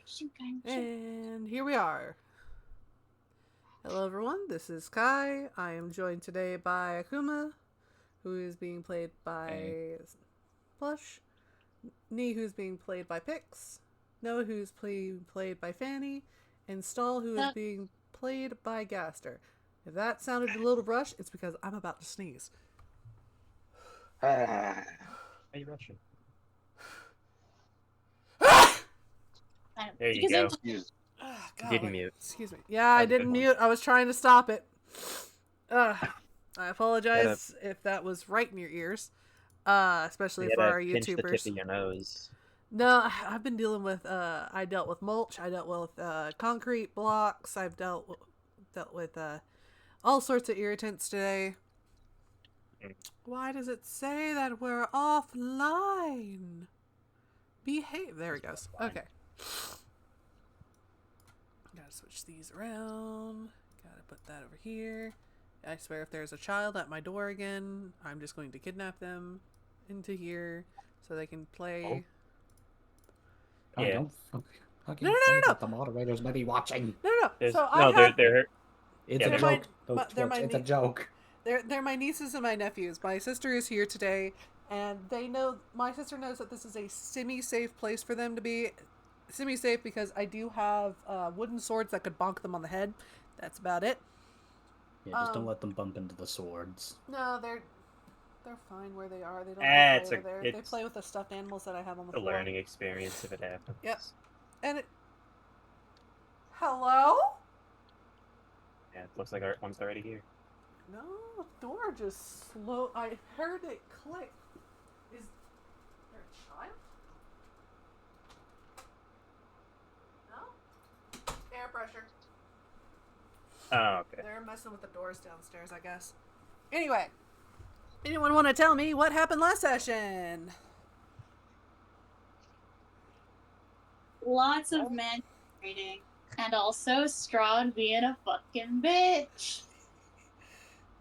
And here we are. Hello everyone, this is Kai. I am joined today by Akuma, who is being played by Plush, Nee, who's being played by Pix, Noah, who's being played by Fanny, and Stall, who is being played by Gaster. If that sounded a little rushed, it's because I'm about to sneeze. Are you rushing? There you go. God, Didn't mute. Excuse me. Yeah, I didn't mute. I was trying to stop it. I apologize if that was right in your ears, especially for our pinch the tip YouTubers. of your nose. No, I've been dealing with. I dealt with mulch. I dealt with concrete blocks. I've dealt with all sorts of irritants today. Why does it say that we're offline? Behave. There it goes. Okay. Gotta switch these around. Gotta put that over here. I swear if there's a child at my door again, I'm just going to kidnap them into here so they can play. Oh, Yeah. don't fucking say that the moderators may be watching. No. So they're It's a joke. It's a joke. They're my nieces and my nephews. My sister is here today, and my sister knows that this is a semi-safe place for them to be. Semi-safe because I do have wooden swords that could bonk them on the head. That's about it. Yeah, just don't let them bump into the swords. No, they're fine where they are. They don't play over there. They play with the stuffed animals that I have on the floor. A learning experience if it happens. Yep. And hello? Yeah, it looks like our one's already here. No, the door just slow. I heard it click. Is there a child? No? Air pressure. Oh, okay. They're messing with the doors downstairs, I guess. Anyway, anyone want to tell me what happened last session? Lots of men trading, and also Strahd being a fucking bitch.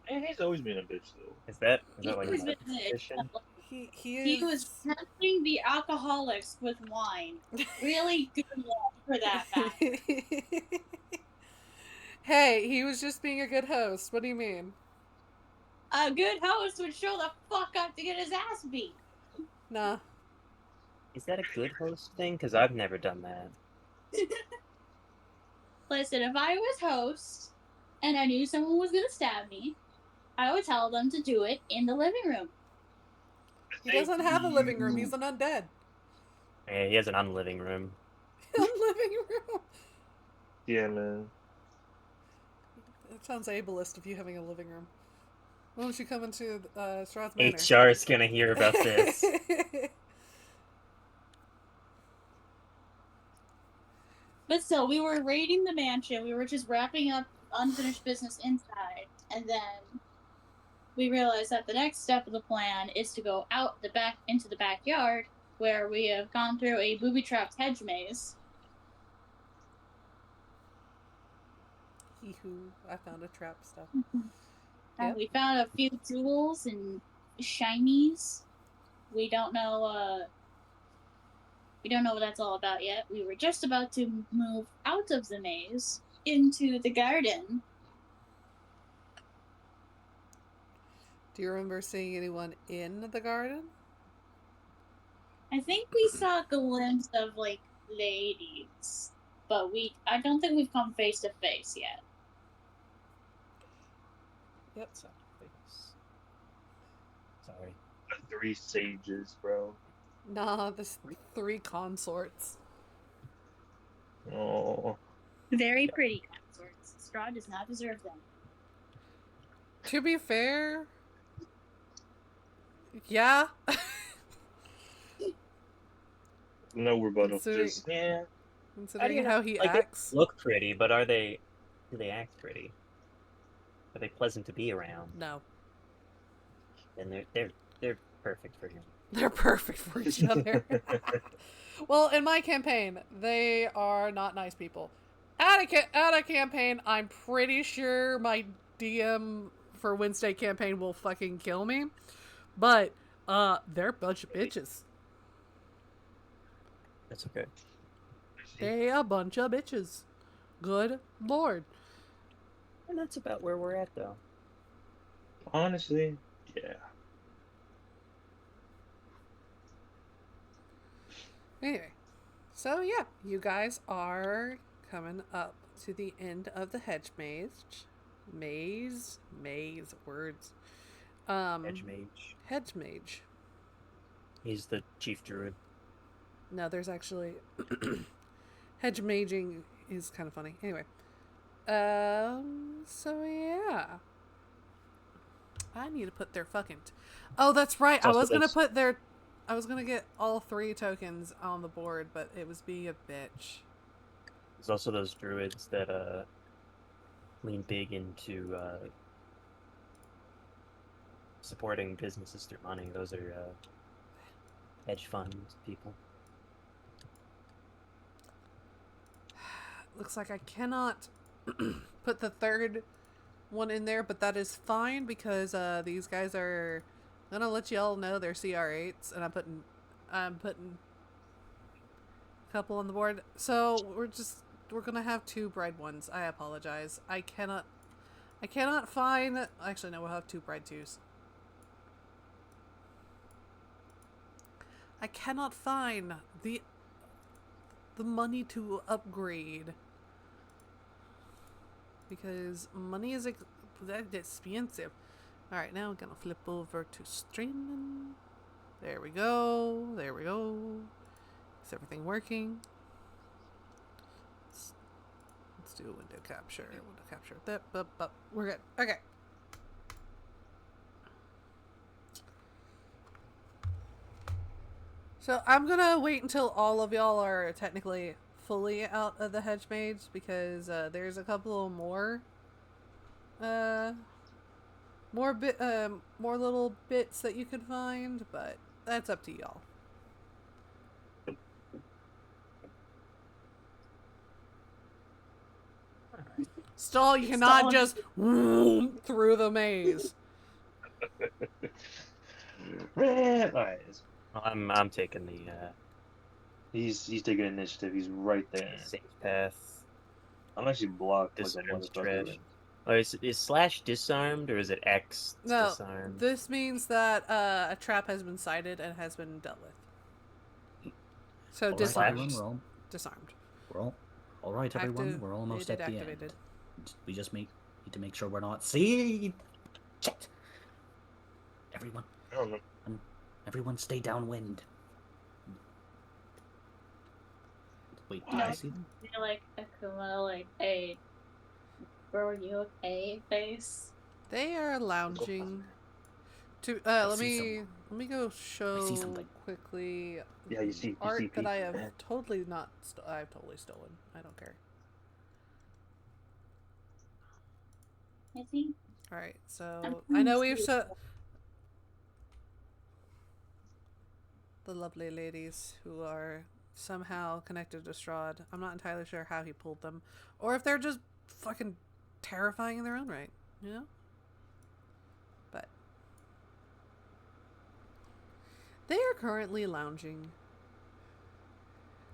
And he's always been a bitch, though. Is that like a competition? He was tempting the alcoholics with wine. Really good luck for that matter. Hey, he was just being a good host. What do you mean? A good host would show the fuck up to get his ass beat. Nah. Is that a good host thing? Because I've never done that. Listen, if I was host and I knew someone was going to stab me, I would tell them to do it in the living room. He doesn't have a living room. He's an undead. Yeah, he has an unliving room. Unliving room? Yeah, man. It sounds ableist of you having a living room. Why don't you come into Strahd's Manor? HR is going to hear about this. But still, we were raiding the mansion. We were just wrapping up unfinished business inside. And then we realized that the next step of the plan is to go out the back into the backyard, where we have gone through a booby-trapped hedge maze. Hee-hoo. I found a trap stuff. And we found a few jewels and shinies. We don't know what that's all about yet. We were just about to move out of the maze into the garden. Do you remember seeing anyone in the garden? I think we saw a glimpse of, like, ladies. But I don't think we've come face to face yet. Yep. Sorry. The 3 sages, bro. Nah, there's 3 consorts. Oh. Very pretty consorts. Strahd does not deserve them. To be fair, yeah. No rebuttal. Just, yeah. Considering how he like, acts. They look pretty, but do they act pretty? Are they pleasant to be around? No. Then they're perfect for him. They're perfect for each other. Well, in my campaign, they are not nice people. At a campaign, I'm pretty sure my DM for Wednesday campaign will fucking kill me. But, they're a bunch of bitches. That's okay. They a bunch of bitches. Good lord. And that's about where we're at, though. Honestly, yeah. Anyway, so yeah, you guys are coming up to the end of the hedge maze. Maze words. Edge mage. Hedge mage. He's the chief druid. No, there's actually hedge maging is kind of funny. Anyway, so yeah, I need to put their fucking. Oh, that's right. I was gonna put their. I was gonna get all 3 tokens on the board, but it was being a bitch. There's also those druids that lean big into supporting businesses through money. Those are hedge fund people. Looks like I cannot put the 3rd one in there, but that is fine because these guys are gonna let y'all know they're CR8s, and I'm putting a couple on the board. So we're gonna have 2 bride ones. I apologize. I cannot find. Actually, no, we'll have 2 bride 2s. I cannot find the money to upgrade because money is expensive. All right, now I'm gonna flip over to streaming. There we go. Is everything working? Let's do a window capture. We're good. Okay. So I'm gonna wait until all of y'all are technically fully out of the hedge mage because there's a couple more more little bits that you can find, but that's up to y'all. Stall, you cannot just whoom through the maze. Alright. I'm taking the He's taking initiative. He's right there. safe path. I'm actually blocked like a Disarms motherfucker. trash. Oh, is slash disarmed or is it X No, disarmed? this means that a trap has been sighted and has been dealt with. So All disarmed. right, everyone, Disarmed. all right, everyone. We're almost at the Activated. end. We just need to make sure we're not. See, shit. Everyone, I don't know. everyone, stay downwind. Wait, did No. I see them? You're like Akuma, like a. Where were you? A face. They are lounging. To I let see me go show something. quickly. Yeah, you see art that people, I have man. totally not. I've totally stolen. I don't care. I think. All right, so I know we've the lovely ladies who are somehow connected to Strahd. I'm not entirely sure how he pulled them, or if they're just fucking terrifying in their own right. You know. But they are currently lounging,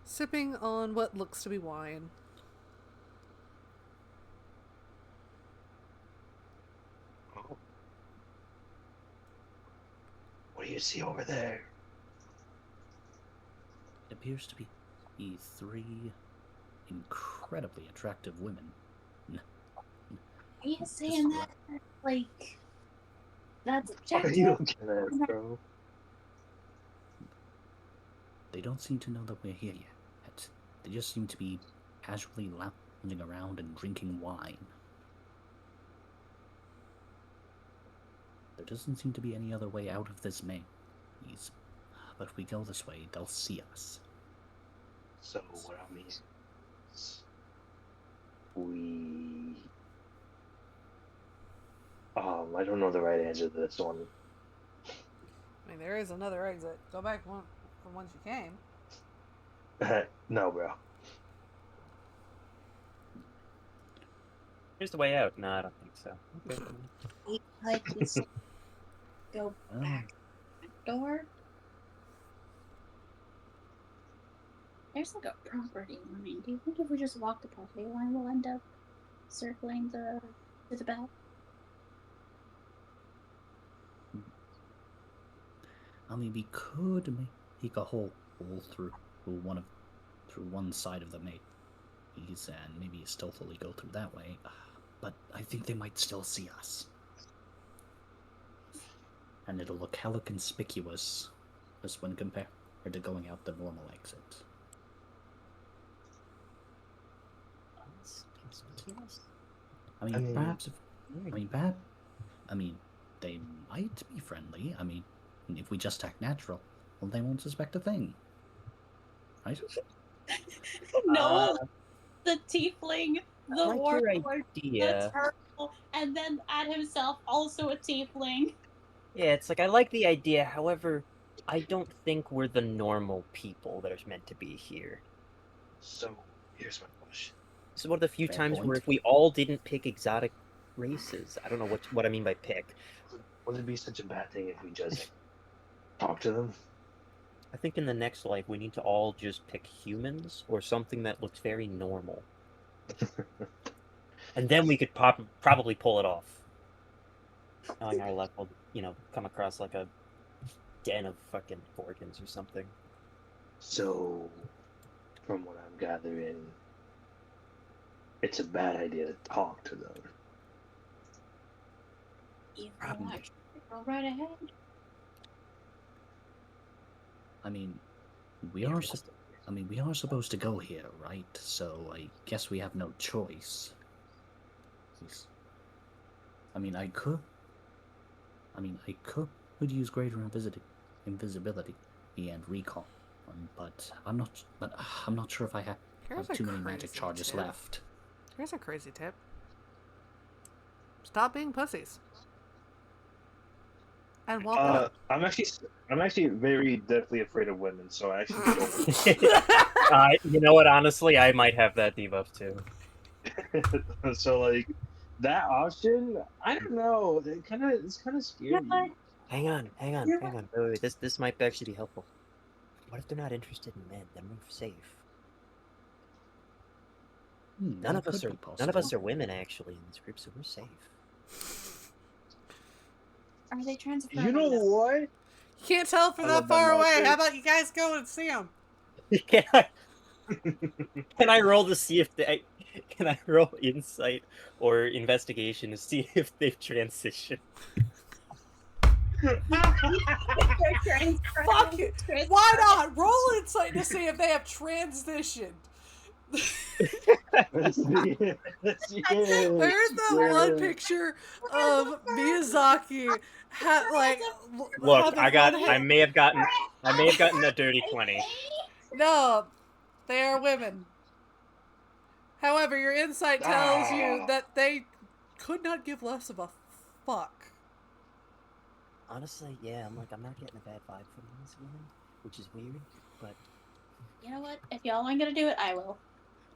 sipping on what looks to be wine. Oh. What do you see over there? It appears to be 3 incredibly attractive women. Are you saying that like that's Are objective? you looking at, bro? They don't seem to know that we're here yet. They just seem to be casually lounging around and drinking wine. There doesn't seem to be any other way out of this maze. But if we go this way, they'll see us. So what I mean is, we. I don't know the right answer to this one. I mean, there is another exit. Go back from whence you came. No, bro. Here's the way out. No, I don't think so. Okay. Like this. Go back door. There's like a property line. Do you think if we just walk the property line, we'll end up circling the bell? I mean, we could make a hole through one side of the maze and maybe stealthily go through that way. But I think they might still see us. And it'll look hella conspicuous just when compared to going out the normal exit. I mean, perhaps they might be friendly. I mean, if we just act natural, well, they won't suspect a thing. Right? No, the tiefling, the like warlord, the idea. turtle, and then add himself also a tiefling. Yeah, it's like I like the idea. However, I don't think we're the normal people that are meant to be here. So here's my question. This is one of the few Fair times point. where if we all didn't pick exotic races, I don't know what I mean by pick. Wouldn't it be such a bad thing if we just talk to them? I think in the next life we need to all just pick humans or something that looks very normal, and then we could probably pull it off. Knowing our luck, we'll come across like a den of fucking organs or something. So, from what I'm gathering, it's a bad idea to talk to them. Probably. Go right ahead. I mean, we are supposed to go here, right? So I guess we have no choice. I could use greater invisibility and recall, but I'm not sure if I have too many magic charges left. Here's a crazy tip. Stop being pussies. And walk up. I'm actually very deathly afraid of women, so I actually don't. You know what? Honestly, I might have that debuff too. So like that option, I don't know. It's kind of scary. Hang on. Wait. This might actually be helpful. What if they're not interested in men? Then we're safe. None of us are women actually in this group, so we're safe. Are they transferring? You know what? You can't tell from that far away. How about you guys go and see them? Can I roll to see if they? Can I roll insight or investigation to see if they've transitioned? Fuck it! Why not? Roll insight to see if they have transitioned. There's that one picture of Miyazaki Look, I may have gotten a dirty 20. No, they are women. However, your insight tells you that they could not give less of a fuck. Honestly, yeah, I'm not getting a bad vibe from this woman, which is weird, but... You know what? If y'all aren't gonna do it, I will.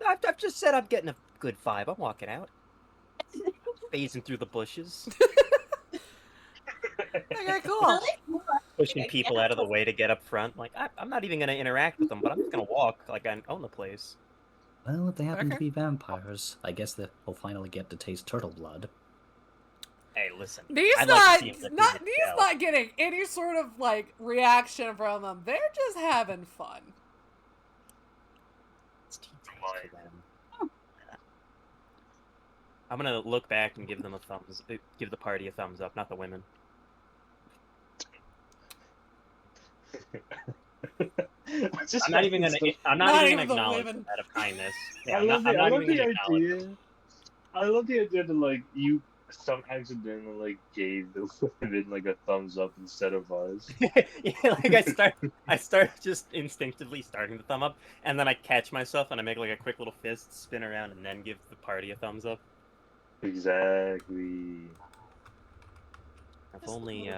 I've just said I'm getting a good vibe. I'm walking out. Phasing through the bushes. Okay, cool. Pushing people out of the way to get up front. Like, I'm not even going to interact with them, but I'm just going to walk like I own the place. Well, if they happen to be vampires, I guess they'll finally get to taste turtle blood. Hey, listen. He's not getting any sort of, reaction from them. They're just having fun. It's tea time for them. I'm going to look back and give the party a thumbs up, not the women. I'm not even gonna acknowledge that of kindness. Yeah, I love the idea that you some accidentally gave the women a thumbs up instead of us. Yeah, I start just instinctively starting the thumb up, and then I catch myself and I make a quick little fist spin around and then give the party a thumbs up. Exactly. If only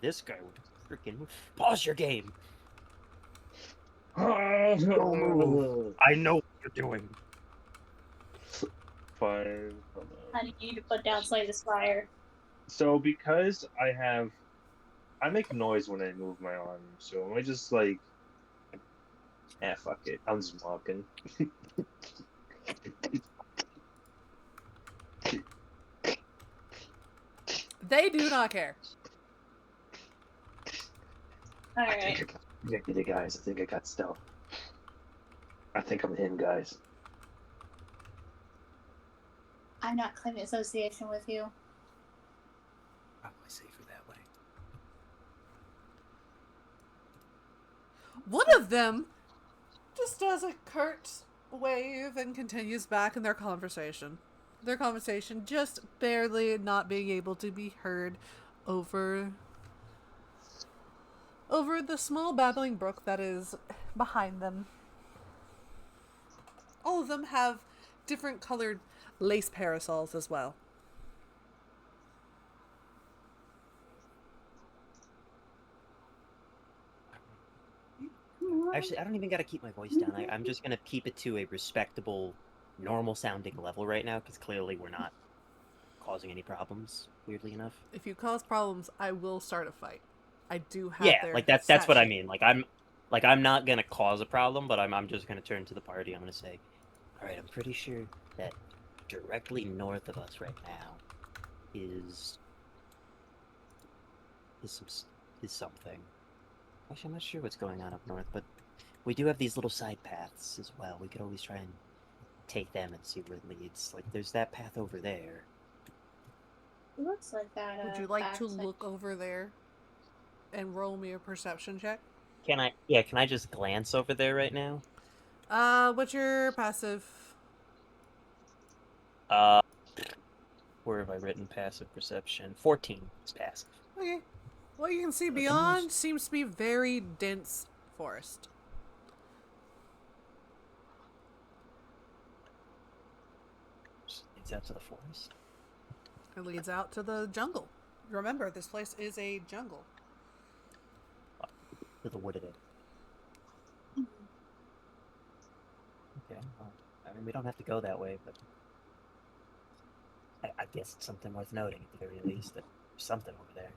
this guy would freaking pause your game. Don't move. I know what you're doing. Fine. I need you to put down Slay the Spire. So because I make noise when I move my arm, so I just Yeah, fuck it. I'm just walking. They do not care. All I think right. I got rejected, guys. I think I got stealth. I think I'm him, guys. I'm not claiming association with you. Probably safer that way. One of them just does a curt wave and continues back in their conversation. Their conversation just barely not being able to be heard over the small babbling brook that is behind them. All of them have different colored lace parasols as well. Actually, I don't even gotta keep my voice down. I'm just gonna keep it to a respectable, normal-sounding level right now, because clearly we're not causing any problems, weirdly enough. If you cause problems, I will start a fight. I do have Yeah, their like that's what I stat mean. I'm not gonna cause a problem, but I'm just gonna turn to the party. I'm gonna say, all right, I'm pretty sure that directly north of us right now is something. Actually, I'm not sure what's going on up north, but we do have these little side paths as well. We could always try and take them and see where it leads. Like, there's that path over there. It looks like that. Would you like to backside. look over there and roll me a perception check? Can I just glance over there right now? What's your passive? Where have I written passive perception? 14 is passive. Okay. What you can see Nothing beyond else. seems to be very dense forest. Leads out to the forest. It leads out to the jungle. Remember, this place is a jungle. To the wooded edge. Okay. Well, I mean, we don't have to go that way, but I guess it's something worth noting at the very least that there's something over there.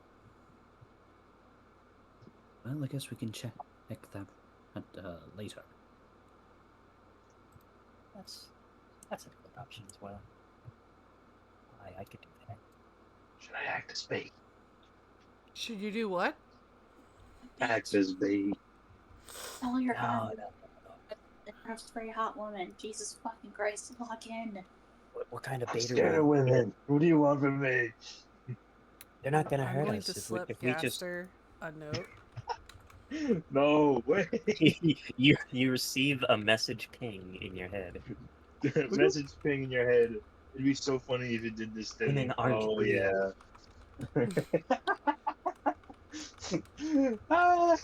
Well, I guess we can check that later. That's a good option as well. I could do that. Should I act as bait? Should you do what? Act as bait. Oh, you're No, hot. no. I'm a very hot woman. Jesus fucking Christ, lock in. What kind of I'm bait scared are of we? women. What do you want from me? They're not gonna I'm hurt going us to if we slip just Gaster a note. No way. you receive a message ping in your head. Message ping in your head. It'd be so funny if it did this thing. Women aren't Oh real. yeah. Ah.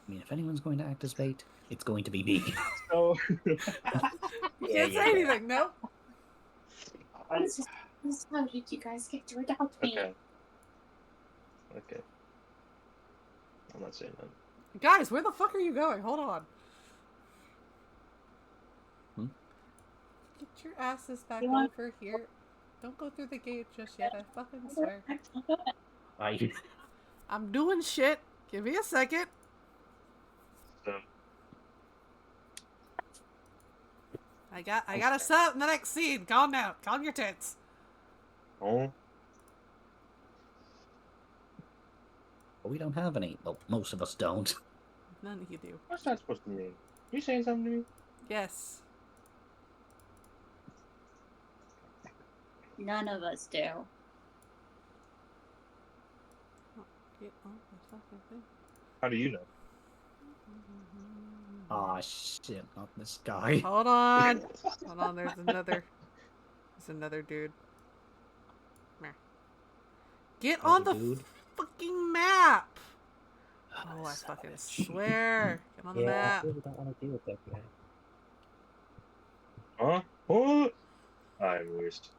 I mean, if anyone's going to act as bait, it's going to be me. So, You can't say anything, no? How did you guys get to adopt me? okay. Okay. I'm not saying that. Guys, where the fuck are you going? Hold on. Get your asses back over here. Don't go through the gate just yet, I fucking swear. I'm doing shit. Give me a second. So, I gotta set up the next scene. Calm down. Calm your tits. oh, But we don't have any. Well, most of us don't. None of you do. what's that supposed to mean? You saying something to me? Yes. None of us do. Get on the fucking thing. How do you know? Ah, shit, not this guy. Hold on. Hold on, there's another dude. Meh. Get on the Dude. fucking map! Oh, I son of fucking a bitch. swear. Get on the Yeah, I map. really don't want to deal with that guy. Huh? What? I'm worst.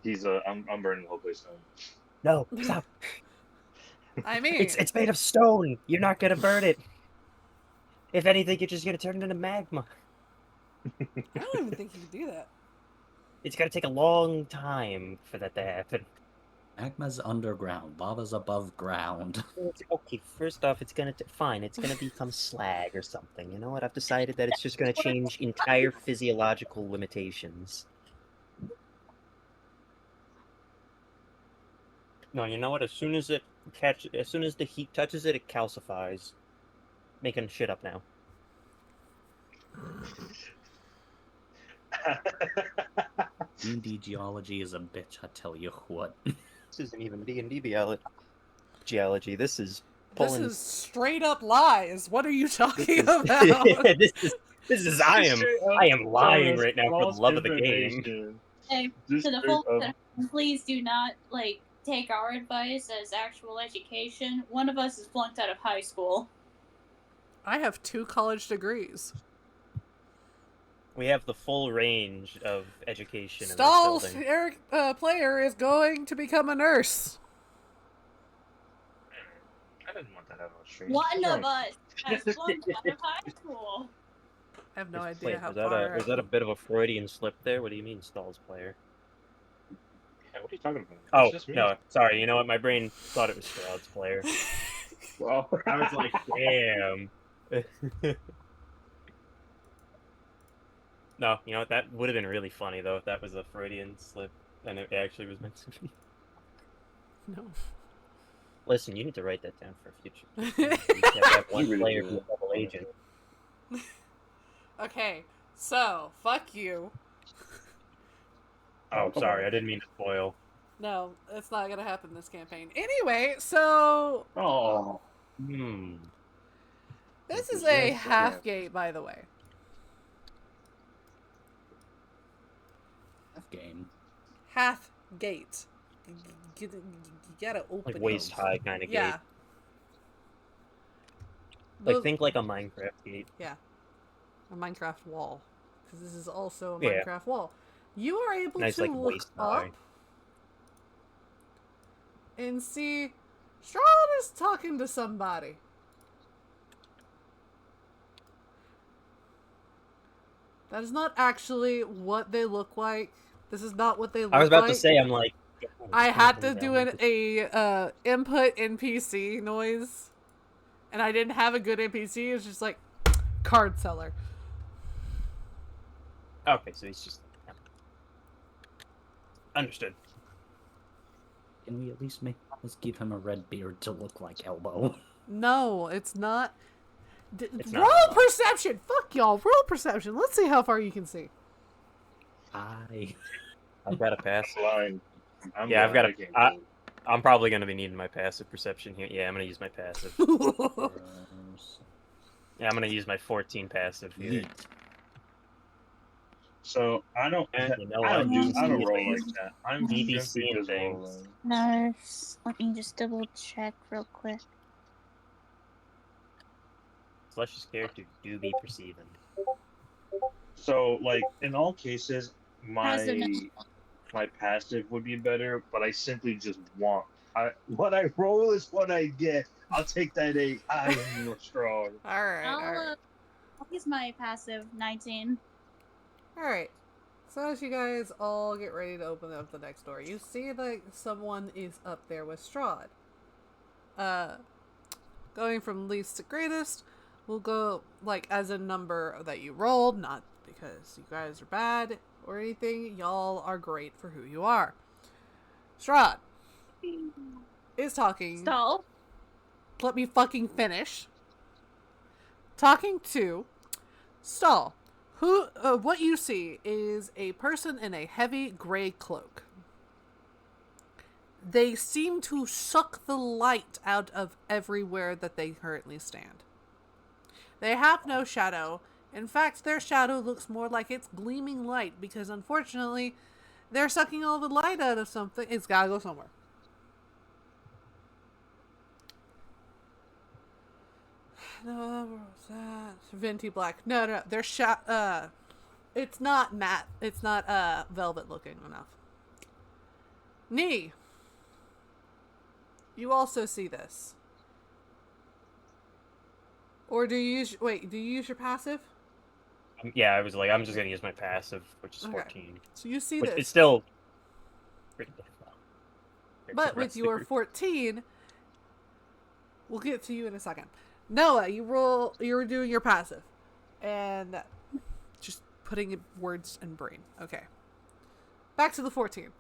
He's I'm burning the whole place down. No, stop! I mean, It's made of stone. You're not gonna burn it. If anything, you're just gonna turn it into magma. I don't even think you can do that. It's gonna take a long time for that to happen. Magma's underground. Lava's above ground. Okay, first off, it's gonna fine. It's gonna become slag or something. You know what? I've decided that it's just gonna change entire physiological limitations. No, you know what? As soon as the heat touches it, it calcifies. Making shit up now. D&D geology is a bitch, I tell you what. This isn't even D&D geology. This is This is straight up lies. What are you talking about? this is I am lying right now for the love of the game. Hey, to the folks at home, please do not take our advice as actual education. One of us is flunked out of high school. I have 2 college degrees. We have the full range of education in Stahl's this building. player is going to become a nurse. I didn't want that out of a stream. One of us has flunked out of high school. I have no Wait, idea how was that far. was that a bit of a Freudian slip there? What do you mean, Stahl's player? Yeah, what are you talking about? Oh, It's just me. no, sorry. You know what? My brain thought it was Stroud's player. Well, I was like, damn. No, you know what? That would have been really funny, though, if that was a Freudian slip and it actually was meant to be. No. Listen, you need to write that down for future. You have to have one You really player do. be a double agent. Okay, so fuck you. Oh, come sorry. on. I didn't mean to spoil. No, it's not gonna happen this campaign. Anyway, so Oh. this is Yeah, a yeah. half gate, by the way. Game. Half gate. You gotta open Like waist it. high kind of Yeah. gate. Like Those- think like a Minecraft gate. Yeah. A Minecraft wall. Because this is also a Yeah. Minecraft wall. You are able Nice, to like, look waist high. up and see Strahd is talking to somebody. That is not actually what they look like. This is not what they look like. I was about to say, I'm like... I had to do a input NPC noise, and I didn't have a good NPC. It's just like card seller. Okay, so he's just... Understood. Can we at least let's give him a red beard to look like Elbow? No, it's not. It's roll not. perception. Fuck y'all. Roll perception. Let's see how far you can see. I've got a pass. Line. Yeah, I've got I can't a... do it. I'm probably going to be needing my passive perception here. Yeah, I'm going to use my passive. Yeah, I'm going to use my 14 passive here. So I don't. And you know I what? don't roll like that. I'm BBC simply and just things. rolling. Nurse, let me just double check real quick. Slush's character do be perceiving. So, like in all cases, Passive my passive would be better, but I simply just want. What I roll is what I get. I'll take that 8. I am more strong. All right. I'll use my passive 19. All right. So as you guys all get ready to open up the next door, you see that someone is up there with Strahd. Going from least to greatest, we'll go like as a number that you rolled, not because you guys are bad or anything. Y'all are great for who you are. Strahd is talking. Stall. Let me fucking finish. Talking to Stall. Who? What you see is a person in a heavy gray cloak. They seem to suck the light out of everywhere that they currently stand. They have no shadow. In fact, their shadow looks more like it's gleaming light because, unfortunately, they're sucking all the light out of something. It's gotta go somewhere. No, what was that? Venti black. No. They're it's not matte. It's not velvet looking enough. Knee. You also see this. Or do you use do you use your passive? Yeah, I was like, I'm just gonna use my passive, which is Okay. 14. So you see Which this. is still pretty good. But with your 14, we'll get to you in a second. Noah, you were doing your passive. And just putting words in brain. Okay. Back to the 14.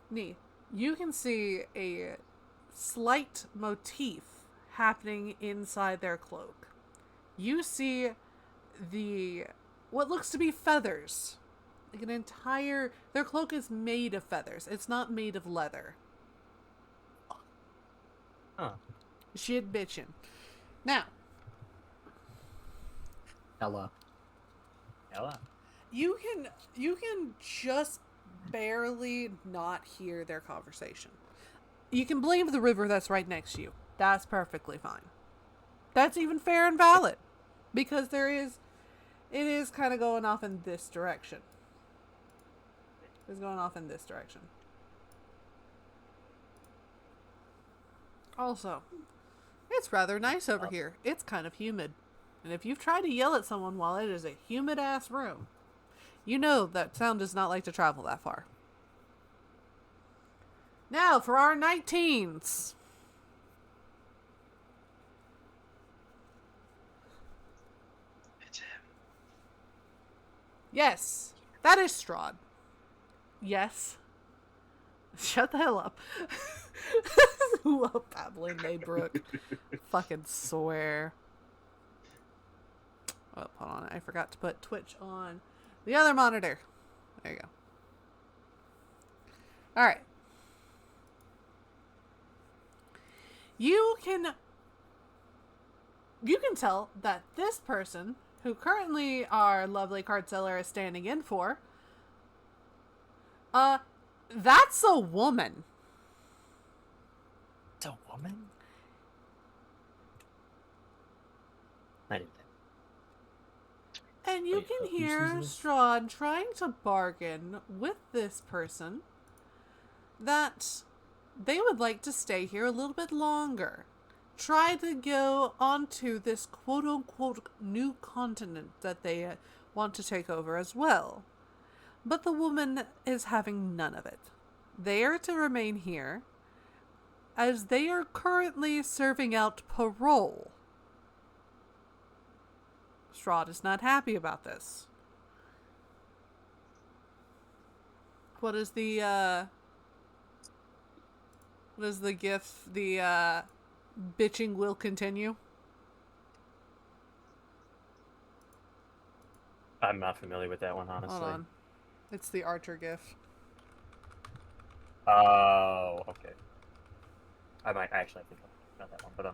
Nee, you can see a slight motif happening inside their cloak. You see what looks to be feathers. Like their cloak is made of feathers. It's not made of leather. Huh. Shit bitchin'. Now, Ella. you can just barely not hear their conversation. You can blame the river that's right next to you. That's perfectly fine. That's even fair and valid. Because it is kind of going off in this direction. It's going off in this direction. Also, it's rather nice over here. It's kind of humid. And if you've tried to yell at someone while it is a humid-ass room, you know that sound does not like to travel that far. Now, for our 19s. It's him. Yes, that is Strahd. Yes. Shut the hell up. Love babbling, Maybrook. Fucking swear. Oh, hold on. I forgot to put Twitch on the other monitor. There you go. Alright. You can tell that this person, who currently our lovely card seller is standing in for, that's a woman. It's a woman? I didn't think. And you Wait, can who hear says this? Strahd trying to bargain with this person that they would like to stay here a little bit longer. Try to go onto this quote-unquote new continent that they want to take over as well. But the woman is having none of it. They are to remain here, as they are currently serving out parole. Strahd is not happy about this. What is the gif? The bitching will continue. I'm not familiar with that one, honestly. Hold on. It's the Archer gif. Oh, okay. I might actually think about that one, but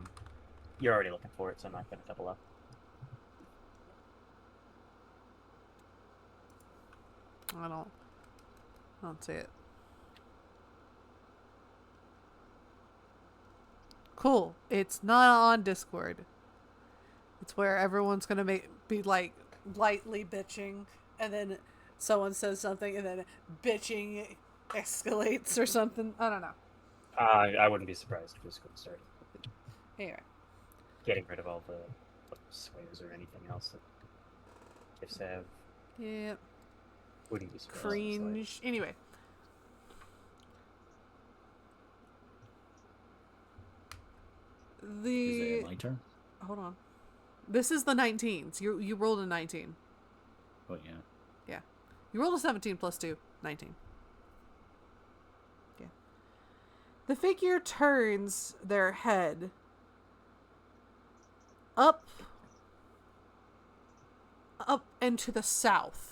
you're already looking for it, so I'm not gonna double up. I don't see it. Cool. It's not on Discord. It's where everyone's gonna be like lightly bitching, and then someone says something, and then bitching escalates or something. I don't know. I wouldn't be surprised if Discord started Anyway. getting rid of all the swears or anything else that GIFs have. Yeah. Wouldn't be surprised. Cringe. Anyway. Is it my turn? Hold on. This is the 19s. You rolled a 19. Oh, yeah. Yeah. You rolled a 17 plus 2. 19. Yeah. The figure turns their head up and to the south.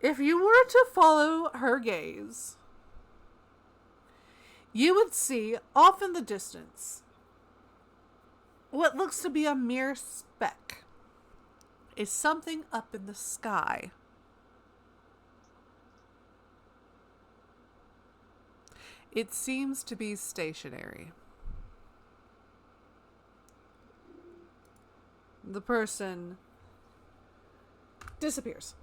If you were to follow her gaze, you would see off in the distance what looks to be a mere speck is something up in the sky. It seems to be stationary. The person disappears.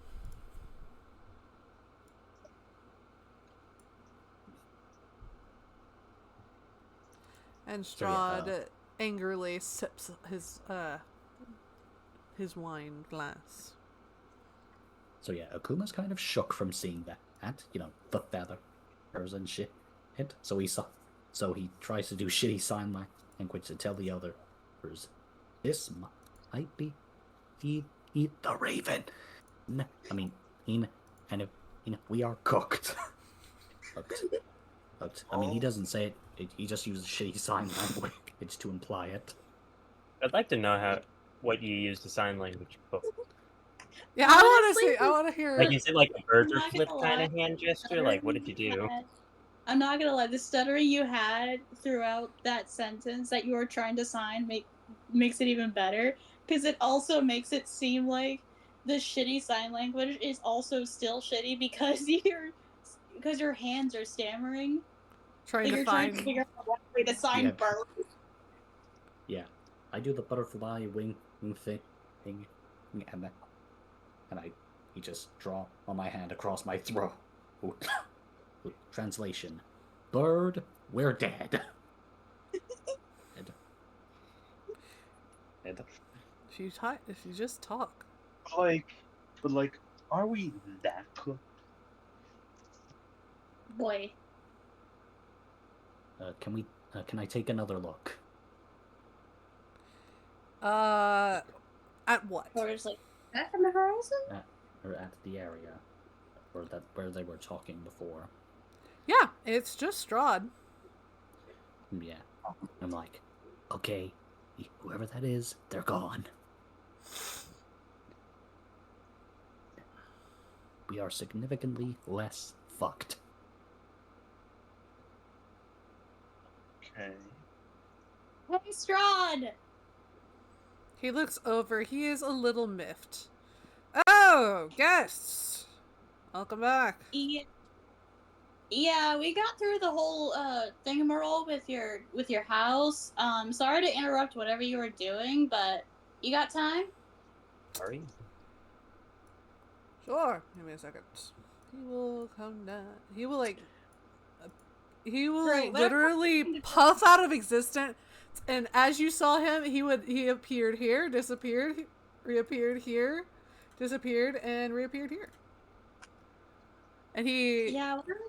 And Strahd angrily sips his wine glass. So yeah, Akuma's kind of shook from seeing that, the feathers and shit. So he tries to do shitty sign language to tell the others, this might be eat the raven. I mean, we are cooked. I mean, he doesn't say it. He just uses shitty sign language to imply it. I'd like to know what you use the sign language for. Yeah, I want to Honestly, see. I want to hear. Like, is it like a bird or not flip gonna kind lie, of hand gesture? Like, what did you do? I'm not gonna lie, the stuttering you had throughout that sentence that you were trying to sign makes it even better, because it also makes it seem like the shitty sign language is also still shitty because your hands are stammering. Trying Like to you're trying to find. figure out what way to sign Yeah. bird. Yeah, I do the butterfly wing thing, and he just draw on my hand across my throat. Translation: bird, we're dead. and If you just talk. But are we that cooked? Boy, can I take another look? At what? or just like back from the horizon. Or at the area, where they were talking before. Yeah, it's just Strahd. Yeah, I'm like, okay, whoever that is, they're gone. We are significantly less fucked. Okay. Hey, Strahd! He looks over. He is a little miffed. Oh, guests! Welcome back. Yeah, we got through the whole thingamarole with your house. Sorry to interrupt whatever you were doing, but you got time? Sorry. Sure. Give me a second. He will come down. He will Great, whatever. literally puff out of existence. And as you saw him, he appeared here, disappeared, reappeared here, disappeared, and reappeared here. And he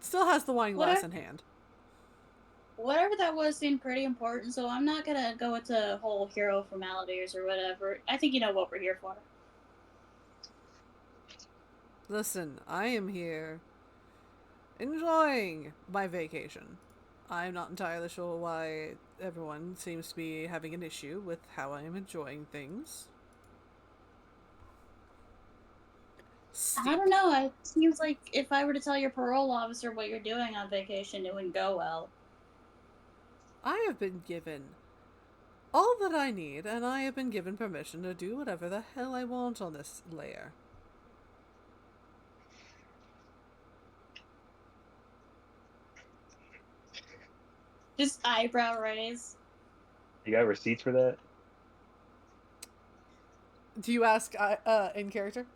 still has the wine glass in hand. Whatever that was seemed pretty important, so I'm not gonna go into whole hero formalities or whatever. I think you know what we're here for. Listen, I am here enjoying my vacation. I'm not entirely sure why everyone seems to be having an issue with how I am enjoying things. I don't know. It seems like if I were to tell your parole officer what you're doing on vacation, it wouldn't go well. I have been given all that I need, and I have been given permission to do whatever the hell I want on this layer. Just eyebrow raise. You got receipts for that? Do you ask in character?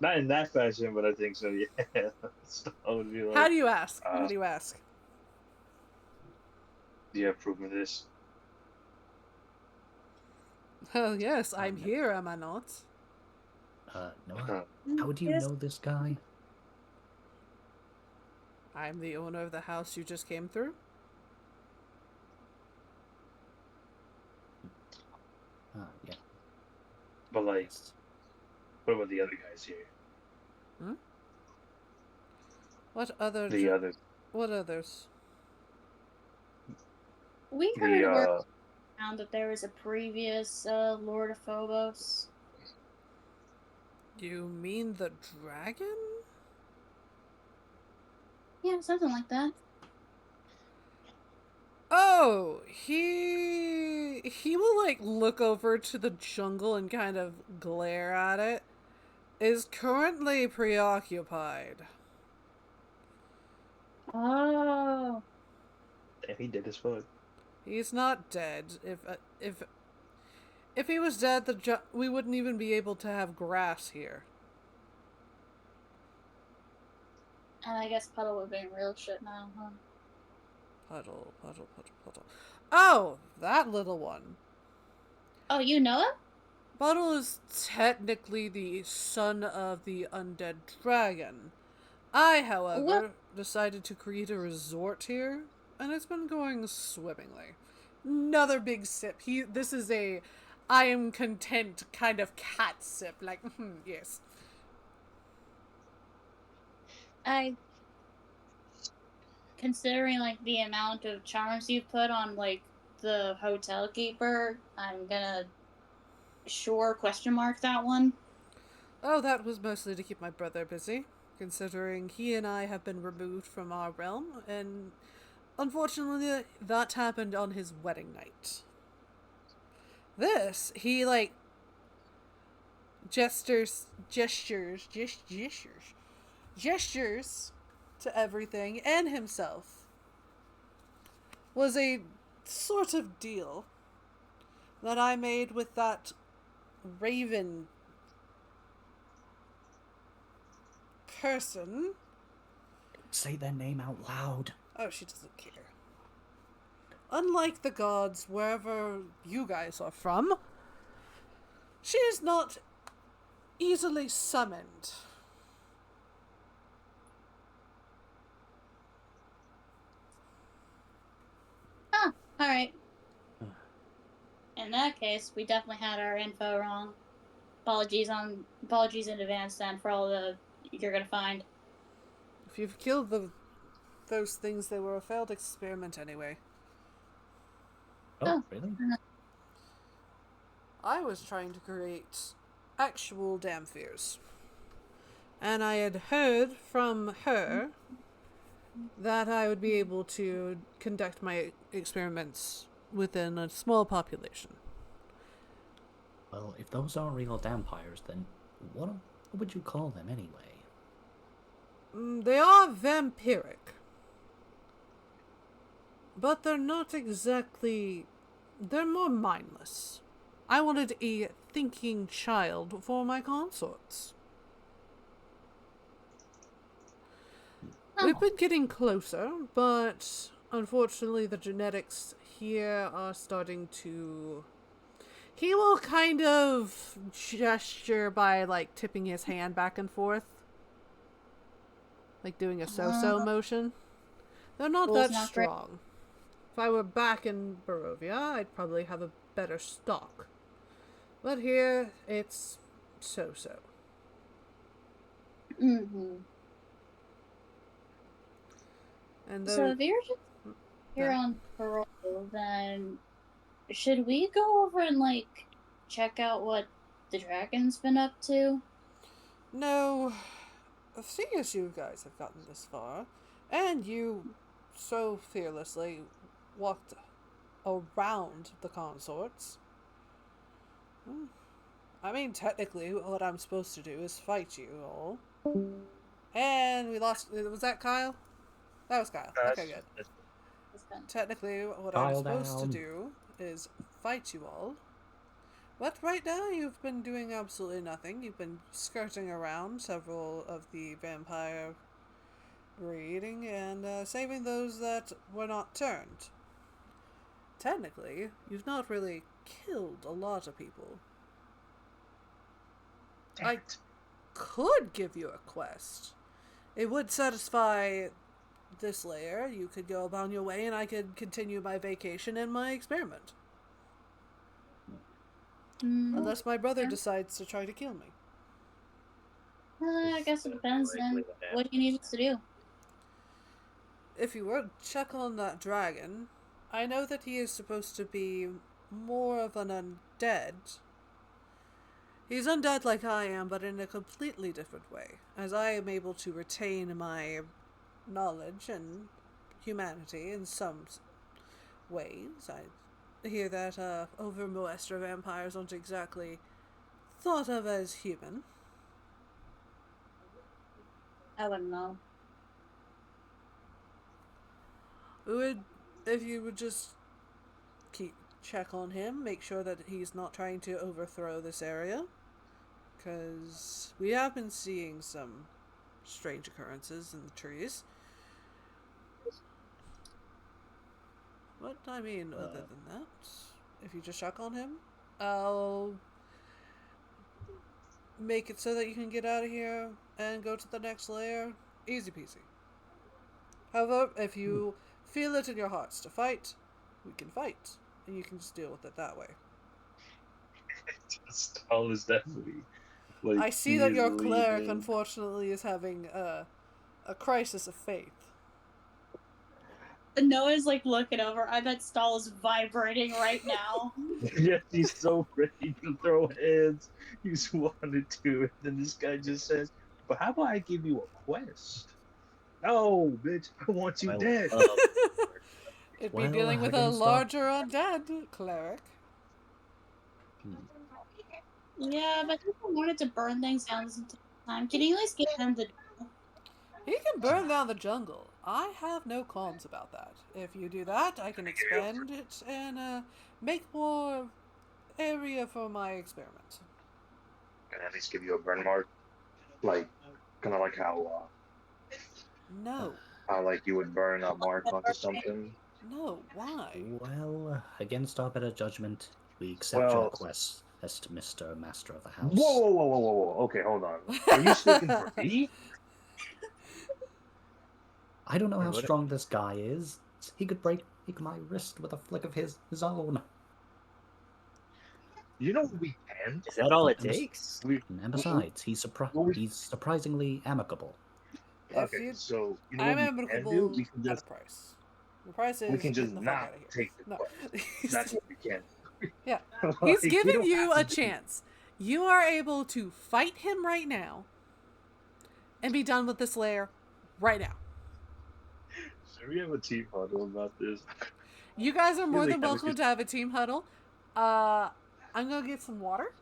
Not in that fashion, but I think so. Yeah. So I would be like, How do you ask? How do you ask? do you have proof of this? Oh yes, I'm here, am I not? Noah, how do you know this guy? I'm the owner of the house you just came through. Yeah. But what about the other guys here? Hmm? What other? What others? We heard word around that there was a previous Lord of Phobos. You mean the dragon? Yeah, something like that. Oh, he will look over to the jungle and kind of glare at it. Is currently preoccupied. Oh. Damn, he did as fuck. He's not dead. If he was dead, we wouldn't even be able to have grass here. And I guess Puddle would be in real shit now, huh? Puddle. Oh, that little one. Oh, you know him? Bottle is technically the son of the undead dragon. I, however, What? decided to create a resort here, and it's been going swimmingly. Another big sip. This is a I am content kind of cat sip. Like, yes. I, considering like the amount of charms you put on like the hotel keeper, I'm gonna question mark that one. Oh, that was mostly to keep my brother busy, considering he and I have been removed from our realm, and unfortunately, that happened on his wedding night. This, he, like, gestures to everything and himself, was a sort of deal that I made with that raven person. Don't say their name out loud. Oh, she doesn't care. Unlike the gods wherever you guys are from, she is not easily summoned. Huh. All right. In that case, we definitely had our info wrong. Apologies in advance then for all the you're gonna find. If you've killed those things, they were a failed experiment anyway. Oh, really? I was trying to create actual Dampirs. And I had heard from her that I would be able to conduct my experiments within a small population. Well, if those are real vampires, then what would you call them anyway? They are vampiric. But they're not exactly... They're more mindless. I wanted a thinking child for my consorts. We've been getting closer, but unfortunately the genetics here are starting to... He will kind of gesture by, like, tipping his hand back and forth. Like doing a so-so motion. They're not that strong. If I were back in Barovia, I'd probably have a better stock. But here, it's so-so. Mm-hmm. And So if you're just here on parole, then should we go over and, like, check out what the dragon's been up to? No. Seeing as you guys have gotten this far, and you so fearlessly walked around the consorts, I mean, technically, what I'm supposed to do is fight you all. And we lost... Was that Kyle? That was Kyle. Okay, good. Technically, what I'm supposed to do is fight you all. But right now, you've been doing absolutely nothing. You've been skirting around several of the vampire breeding and saving those that were not turned. Technically, you've not really killed a lot of people. I could give you a quest. It would satisfy this layer. You could go about your way and I could continue my vacation and my experiment. Unless my brother decides to try to kill me. I guess it depends then. What do you need us to do? If you were to check on that dragon, I know that he is supposed to be more of an undead. He's undead like I am, but in a completely different way, as I am able to retain my knowledge and humanity in some ways. I hear that over Moestra vampires aren't exactly thought of as human. I wouldn't know. If you would just check on him, make sure that he's not trying to overthrow this area, because we have been seeing some strange occurrences in the trees. But I mean, other than that, if you just check on him, I'll make it so that you can get out of here and go to the next layer, easy peasy. However, if you feel it in your hearts to fight, we can fight, and you can just deal with it that way. Stahl is definitely like I see he that is your cleric, leaving. unfortunately, is having a crisis of faith. Noah's like looking over. I bet Stahl is vibrating right now. Yeah, he's so ready to throw hands. He's wanted to, and then this guy just says, "But how about I give you a quest?" No, bitch, I want you Well, dead. It'd be Well, dealing with a against our- larger undead cleric. Yeah, but people wanted to burn things down this entire time. Can you at least get them to He can burn down the jungle. I have no qualms about that. If you do that, I can expand it and make more area for my experiment. Can I at least give you a burn mark, like kind of like No. how like you would burn a mark onto something. No, why? Well, against our better judgment, we accept your Well, request as to Mr. Master of the whoa, House. whoa, whoa, whoa, whoa, whoa. Okay, hold on. Are you speaking for me? I don't know Wait, how what- strong this guy is. He could break my wrist with a flick of his own. You know what we can? Is that all it And bes- takes? And besides, he's surprisingly amicable. Okay, so you know I'm what we can do? amicable We can at just a price. The price is we can just getting the fuck not out of here. take the No. quest. That's what we can. Yeah. Like, He's we giving don't you have a to do- chance. You are able to fight him right now and be done with this lair right now. Should we have a team huddle about this? You guys are more Really than have a welcome good- to have a team huddle. I'm gonna get some water.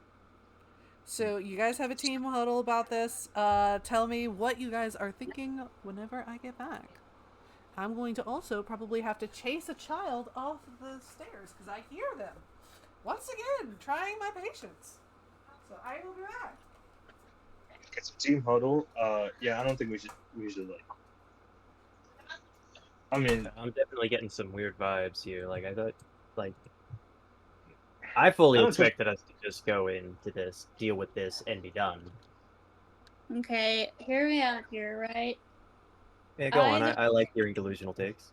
So you guys have a team huddle about this. Tell me what you guys are thinking whenever I get back. I'm going to also probably have to chase a child off the stairs because I hear them. Once again, trying my patience. So I will be back. Get some team huddle. Yeah, I don't think we should like. I mean, I'm definitely getting some weird vibes here. Like I thought, like I fully I don't expected us to just go into this, deal with this, and be done. Okay, hear me out here, right? Yeah, go on. Either- I like hearing delusional takes.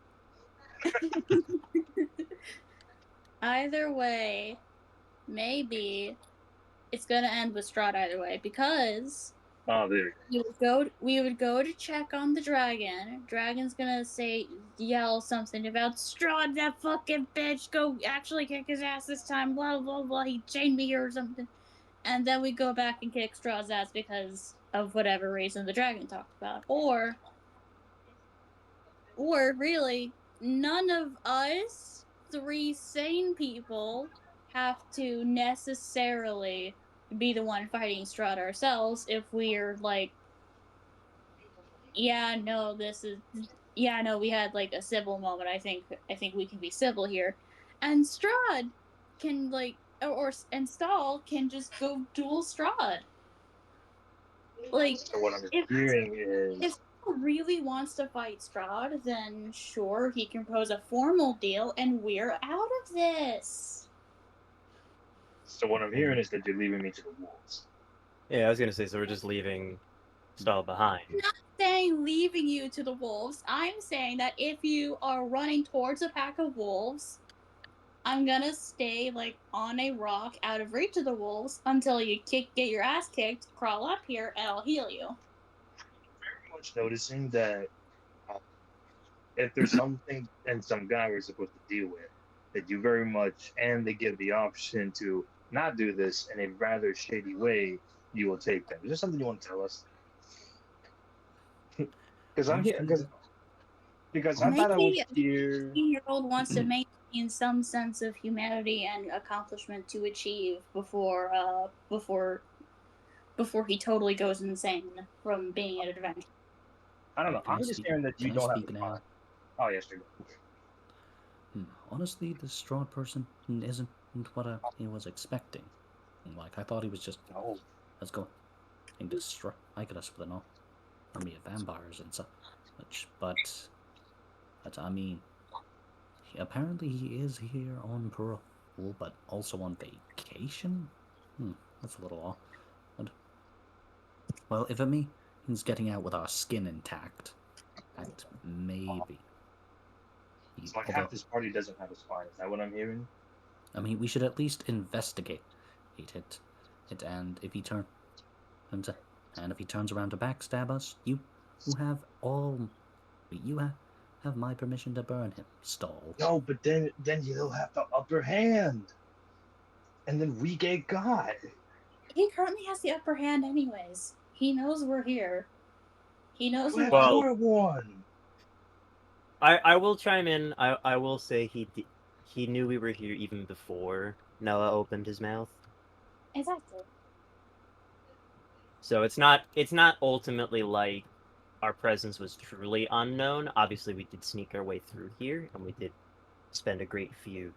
Either way, maybe it's gonna end with Strahd either way because oh, there. we would go to check on the dragon. Dragon's gonna yell something about Strahd, that fucking bitch. Go actually kick his ass this time. Blah blah blah. He chained me here or something. And then we go back and kick Strahd's ass because of whatever reason the dragon talked about. Or really, none of us three sane people have to necessarily be the one fighting Strahd ourselves if we're like, we had like a civil moment. I think we can be civil here, and Strahd can and Stahl can just go duel Strahd. Like, So what I'm if hearing is Stahl really wants to fight Strahd, then sure, he can propose a formal deal, and we're out of this. so what I'm hearing is that you're leaving me to the wolves. Yeah, I was gonna say, so we're just leaving Stahl behind. Saying leaving you to the wolves. I'm saying that if you are running towards a pack of wolves, I'm gonna stay like on a rock out of reach of the wolves until you get your ass kicked, crawl up here, and I'll heal you. Very much noticing that if there's something and some guy we're supposed to deal with, that you very much, and they give the option to not do this in a rather shady way, you will take them. Is there something you want to tell us? Because I'm here. Because I thought I was Maybe here. 15-year-old wants to maintain some sense of humanity and accomplishment to achieve before he totally goes insane from being an adventure. I don't know. Can I I'm just speak- hearing that you can I don't have speak a now? car. Oh, yes, you do. Honestly, this Strahd person isn't what he was expecting. Like, I thought he was just, No. let's go and destroy us with an army of vampires and such. But I mean, apparently he is here on parole, but also on vacation? That's a little odd. Well, if it means getting out with our skin intact, and maybe. It's like Although, half this party doesn't have a spine. Is that what I'm hearing? I mean, we should at least investigate it. And if he turns around to backstab us, you have my permission to burn him, Stall. No, but then he'll have the upper hand, and then we get got. He currently has the upper hand, anyways. He knows we're here. He knows You we're have Well- more one. I will chime in. I will say he knew we were here even before Noah opened his mouth. Exactly. So it's not ultimately like our presence was truly unknown. Obviously, we did sneak our way through here, and we did spend a great few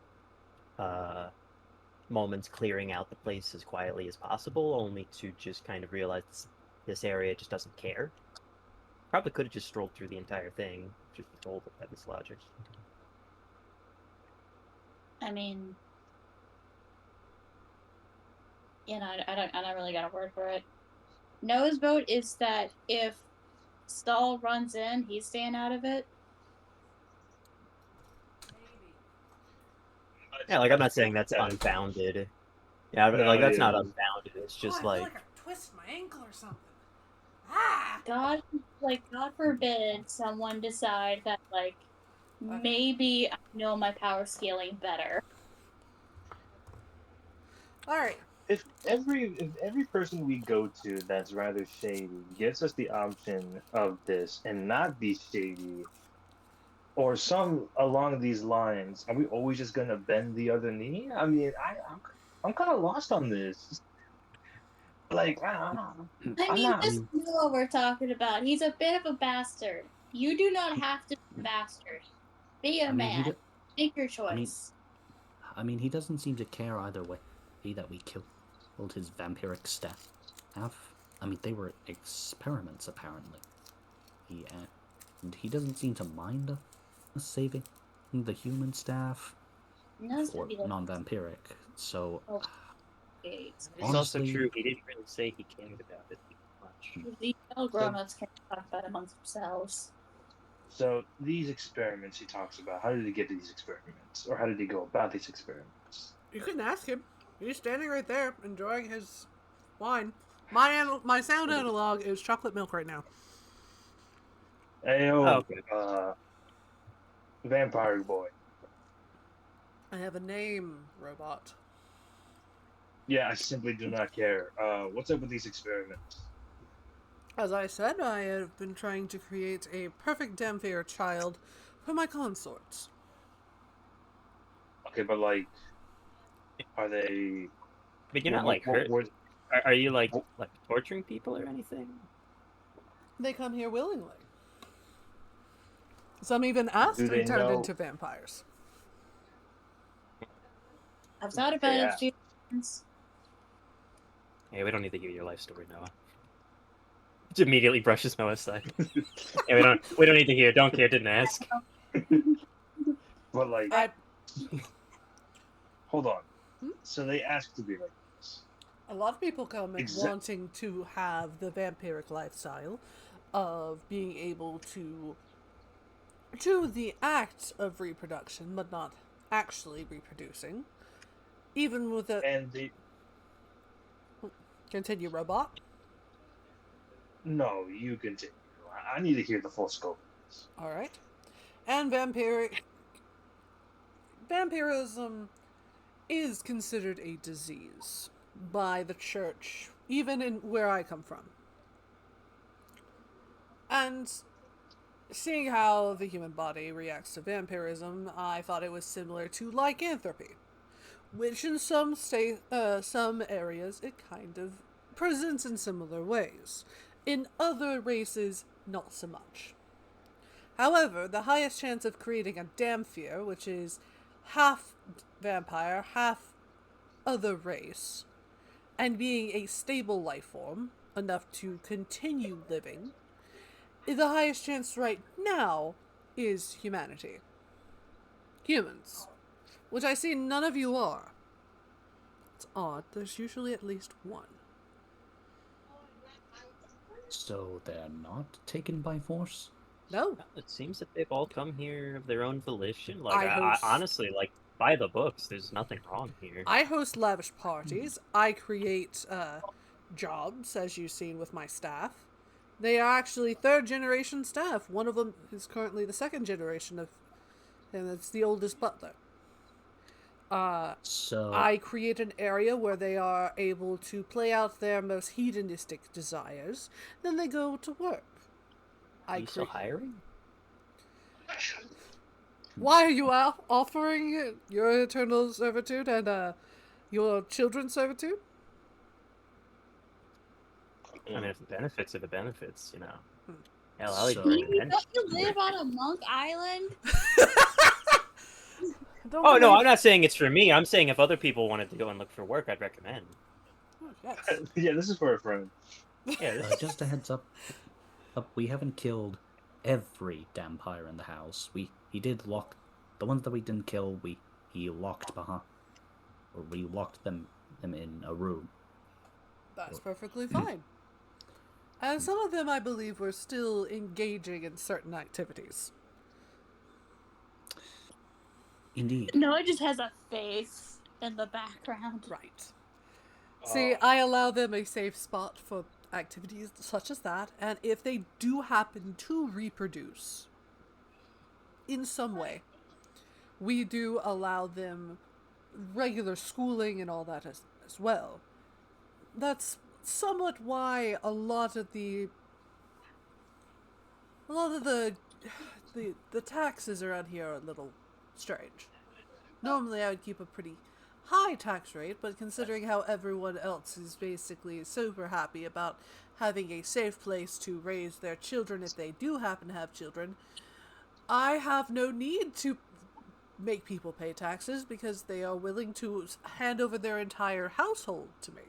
moments clearing out the place as quietly as possible, only to just kind of realize this area just doesn't care. Probably could have just strolled through the entire thing, just be told by this logic. I mean, I don't really got a word for it. Noah's vote is that if Stall runs in, he's staying out of it. Yeah, like I'm not saying that's unfounded. Yeah, but like that's not unfounded. It's just I feel like like I twisted my ankle or something. Ah! God forbid someone decide that maybe I know my power scaling better. All right. If every person we go to that's rather shady gives us the option of this and not be shady, or some along these lines, are we always just gonna bend the other knee? I mean, I'm kind of lost on this. Like, I I'm mean, not. just know what we're talking about. He's a bit of a bastard. You do not have to be a bastard. Be a man. Make your choice. I mean, he doesn't seem to care either way. That we killed his vampiric staff. I mean, they were experiments, apparently. And he doesn't seem to mind us saving the human staff. Or non-vampiric. So, it's also true. He didn't really say he cared about it much. The grown-ups can talk about it amongst themselves. So these experiments he talks about, how did he get to these experiments, or how did he go about these experiments? You can ask him. He's standing right there, enjoying his wine. My sound analog is chocolate milk right now. Hey, okay. Vampire boy. I have a name, robot. Yeah, I simply do not care. What's up with these experiments? As I said, I have been trying to create a perfect Damphir child for my consorts. Okay, but like, are they? But you're not hurt. Are you like torturing people or anything? They come here willingly. Some even ask to be turned into vampires. I've thought about it a few times. Hey, we don't need to hear your life story, Noah. Just immediately brushes Noah aside. Hey, we don't need to hear. Don't care. Didn't ask. But like, hold on. So they ask to be like this. A lot of people come in wanting to have the vampiric lifestyle of being able to do the act of reproduction, but not actually reproducing. Even with a... And the... Continue, robot. No, you continue. I need to hear the full scope of this. Alright. And vampirism is considered a disease by the church, even in where I come from. And seeing how the human body reacts to vampirism, I thought it was similar to lycanthropy, which in some areas it kind of presents in similar ways. In other races, not so much. However, the highest chance of creating a Damphir, which is half vampire, half other race, and being a stable life form, enough to continue living, the highest chance right now is humanity. Humans. Which I see none of you are. It's odd, there's usually at least one. So they're not taken by force? No, It seems that they've all come here of their own volition. Like, I host- honestly, like, by the books, there's nothing wrong here. I host lavish parties. I create jobs, as you've seen with my staff. They are actually third generation staff. One of them is currently the second generation of, and it's the oldest butler. So I create an area where they are able to play out their most hedonistic desires. Then they go to work. Are you still hiring? Why are you offering your eternal servitude and your children's servitude? I mean, if the benefits are the benefits, you know. Hmm. Hell, I'll So- even Don't you live on a monk island? Don't Oh, no, believe- I'm not saying it's for me. I'm saying if other people wanted to go and look for work, I'd recommend. Oh, yes. Yeah, this is for a friend. Yeah, this just a heads up. We haven't killed every vampire in the house. He did lock the ones that we didn't kill. He locked behind, or we locked them in a room. That's perfectly fine. And some of them, I believe, were still engaging in certain activities. Indeed. No, it just has a face in the background. Right. See, I allow them a safe spot for activities such as that, and if they do happen to reproduce in some way, we do allow them regular schooling and all that as well. That's somewhat why a lot of the taxes around here are a little strange. Normally I would keep a pretty high tax rate, but considering how everyone else is basically super happy about having a safe place to raise their children if they do happen to have children, I have no need to make people pay taxes because they are willing to hand over their entire household to me.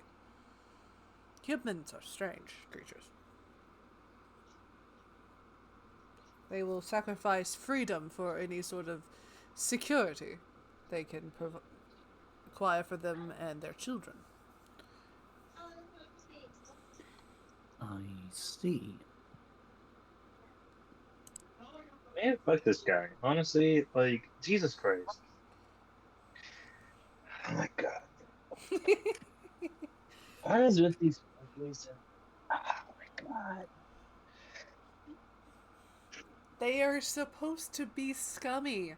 Humans are strange creatures. They will sacrifice freedom for any sort of security they can acquire for them and their children. I see. Man, fuck this guy. Honestly, like, Jesus Christ. Oh my god. What is with these families? Oh my god. They are supposed to be scummy,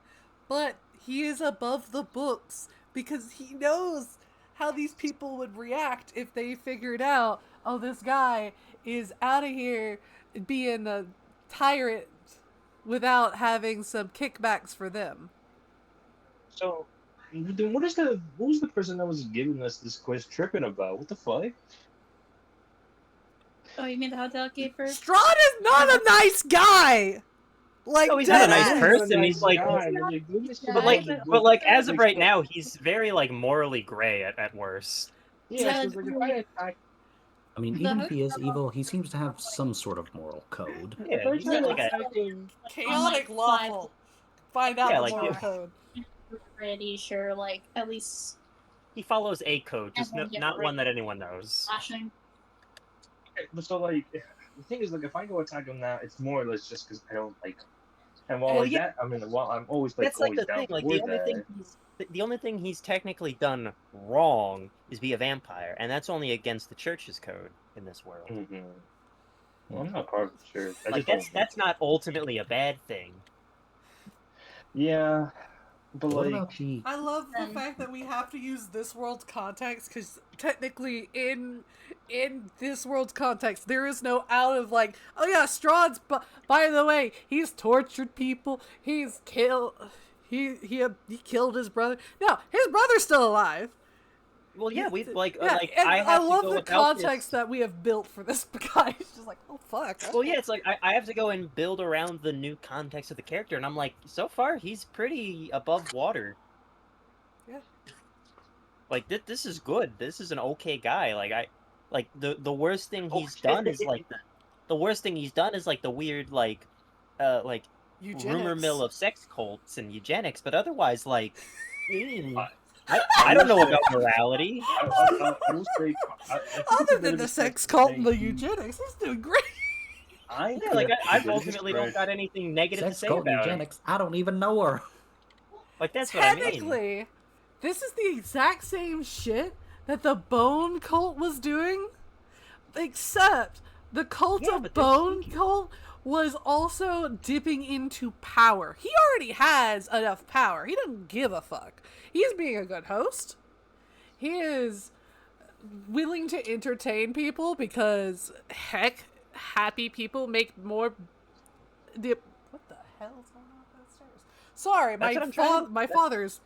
but he is above the books because he knows how these people would react if they figured out, oh, this guy is out of here being a tyrant without having some kickbacks for them. So, then who's the person that was giving us this quiz tripping about? What the fuck? Oh, you mean the hotel keeper? Strahd is not a nice guy! Like, No, he's not a nice deadass. person. He's like, but like as of right now, he's very like morally gray at worst. Yeah, so like if I attack, I mean, The even if he is hotel- evil, he seems to have some sort of moral code. Yeah, if I he's try got like a attacking, Chaotic lawful. Find out Yeah, the like, moral yeah. code. Pretty sure, like, at least he follows a code, just Everyone get not rid one that of anyone knows. flashing. but so like the thing is like if I go attack him now, it's more or less just because I don't like him. And while Well, like yeah. that, I mean, while I'm always like That's like always the down thing. Like for the only that. thing the only thing he's technically done wrong is be a vampire, and that's only against the church's code in this world. Mhm. Well, I'm not part of the church. I Like just don't. that's not ultimately a bad thing. Yeah, but What like, about the I love the fact that we have to use this world's context because technically in this world's context there is no out of like, oh yeah, Strahd's by the way, he's tortured people, he's killed he killed his brother. No, his brother's still alive. Well, yeah, we like Yeah, like and I have love to go the without this- context that we have built for this guy. It's just like, oh fuck. Well, yeah, it's like I have to go and build around the new context of the character, and I'm like, so far he's pretty above water. Yeah. Like this is good. This is an okay guy. Like the worst thing he's done is like the worst thing he's done is like the weird like rumor Eugenics. mill of sex cults and eugenics, but otherwise like I don't know about morality. I will say, I think it's a Other bit than of the a stretch sex to cult say and the he- eugenics, he's doing great. I Yeah, like think I it's a bit of a ultimately don't stretch. got anything negative to Sex say cult about him. eugenics. I don't even know her. Like that's what I mean. Technically, this is the exact same shit that the Bone cult was doing, except the cult Yeah, of but they're Bone sneaky. cult was also dipping into power. He already has enough power. He doesn't give a fuck. He's being a good host. He is willing to entertain people because, heck, happy people make more. What the hell is going on downstairs? Sorry, That's what I'm trying to- my father's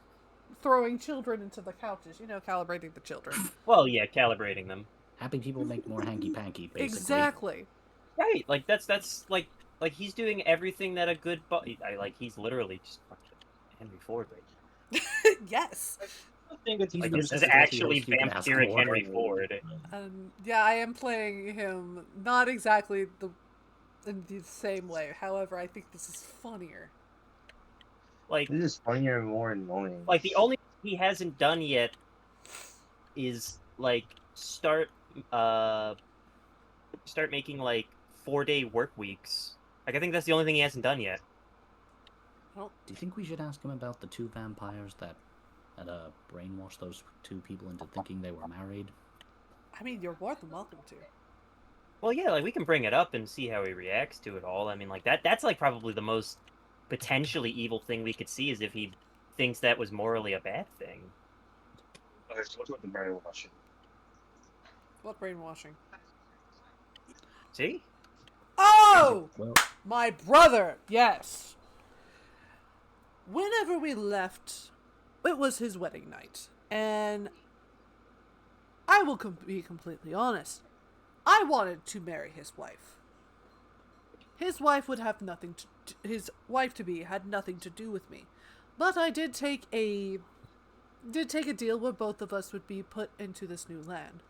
throwing children into the couches. You know, calibrating the children. Well, yeah, calibrating them. Happy people make more hanky-panky, basically. Exactly. Right, like that's like he's doing everything that a good he's literally just fucking Henry Ford right Yes. I think it's He's now. Like the this is best actually host you can ask vampiric for. Henry Ford. Yeah, I am playing him not exactly in the same way. However, I think this is funnier. Like This is funnier and more annoying. like the only thing he hasn't done yet is like start making like 4-day work weeks. Like I think that's the only thing he hasn't done yet. Do you think we should ask him about the two vampires that brainwashed those two people into thinking they were married? I mean, you're more than welcome to. Well, yeah, like we can bring it up and see how he reacts to it all. I mean, like that's like probably the most potentially evil thing we could see is if he thinks that was morally a bad thing. Okay, so what's with the brainwashing? What brainwashing? See? Oh! Well, My brother! Yes! Whenever we left, it was his wedding night. And I will be completely honest. I wanted to marry his wife. His wife would have nothing to... His wife-to-be had nothing to do with me. But I did take a deal where both of us would be put into this new land.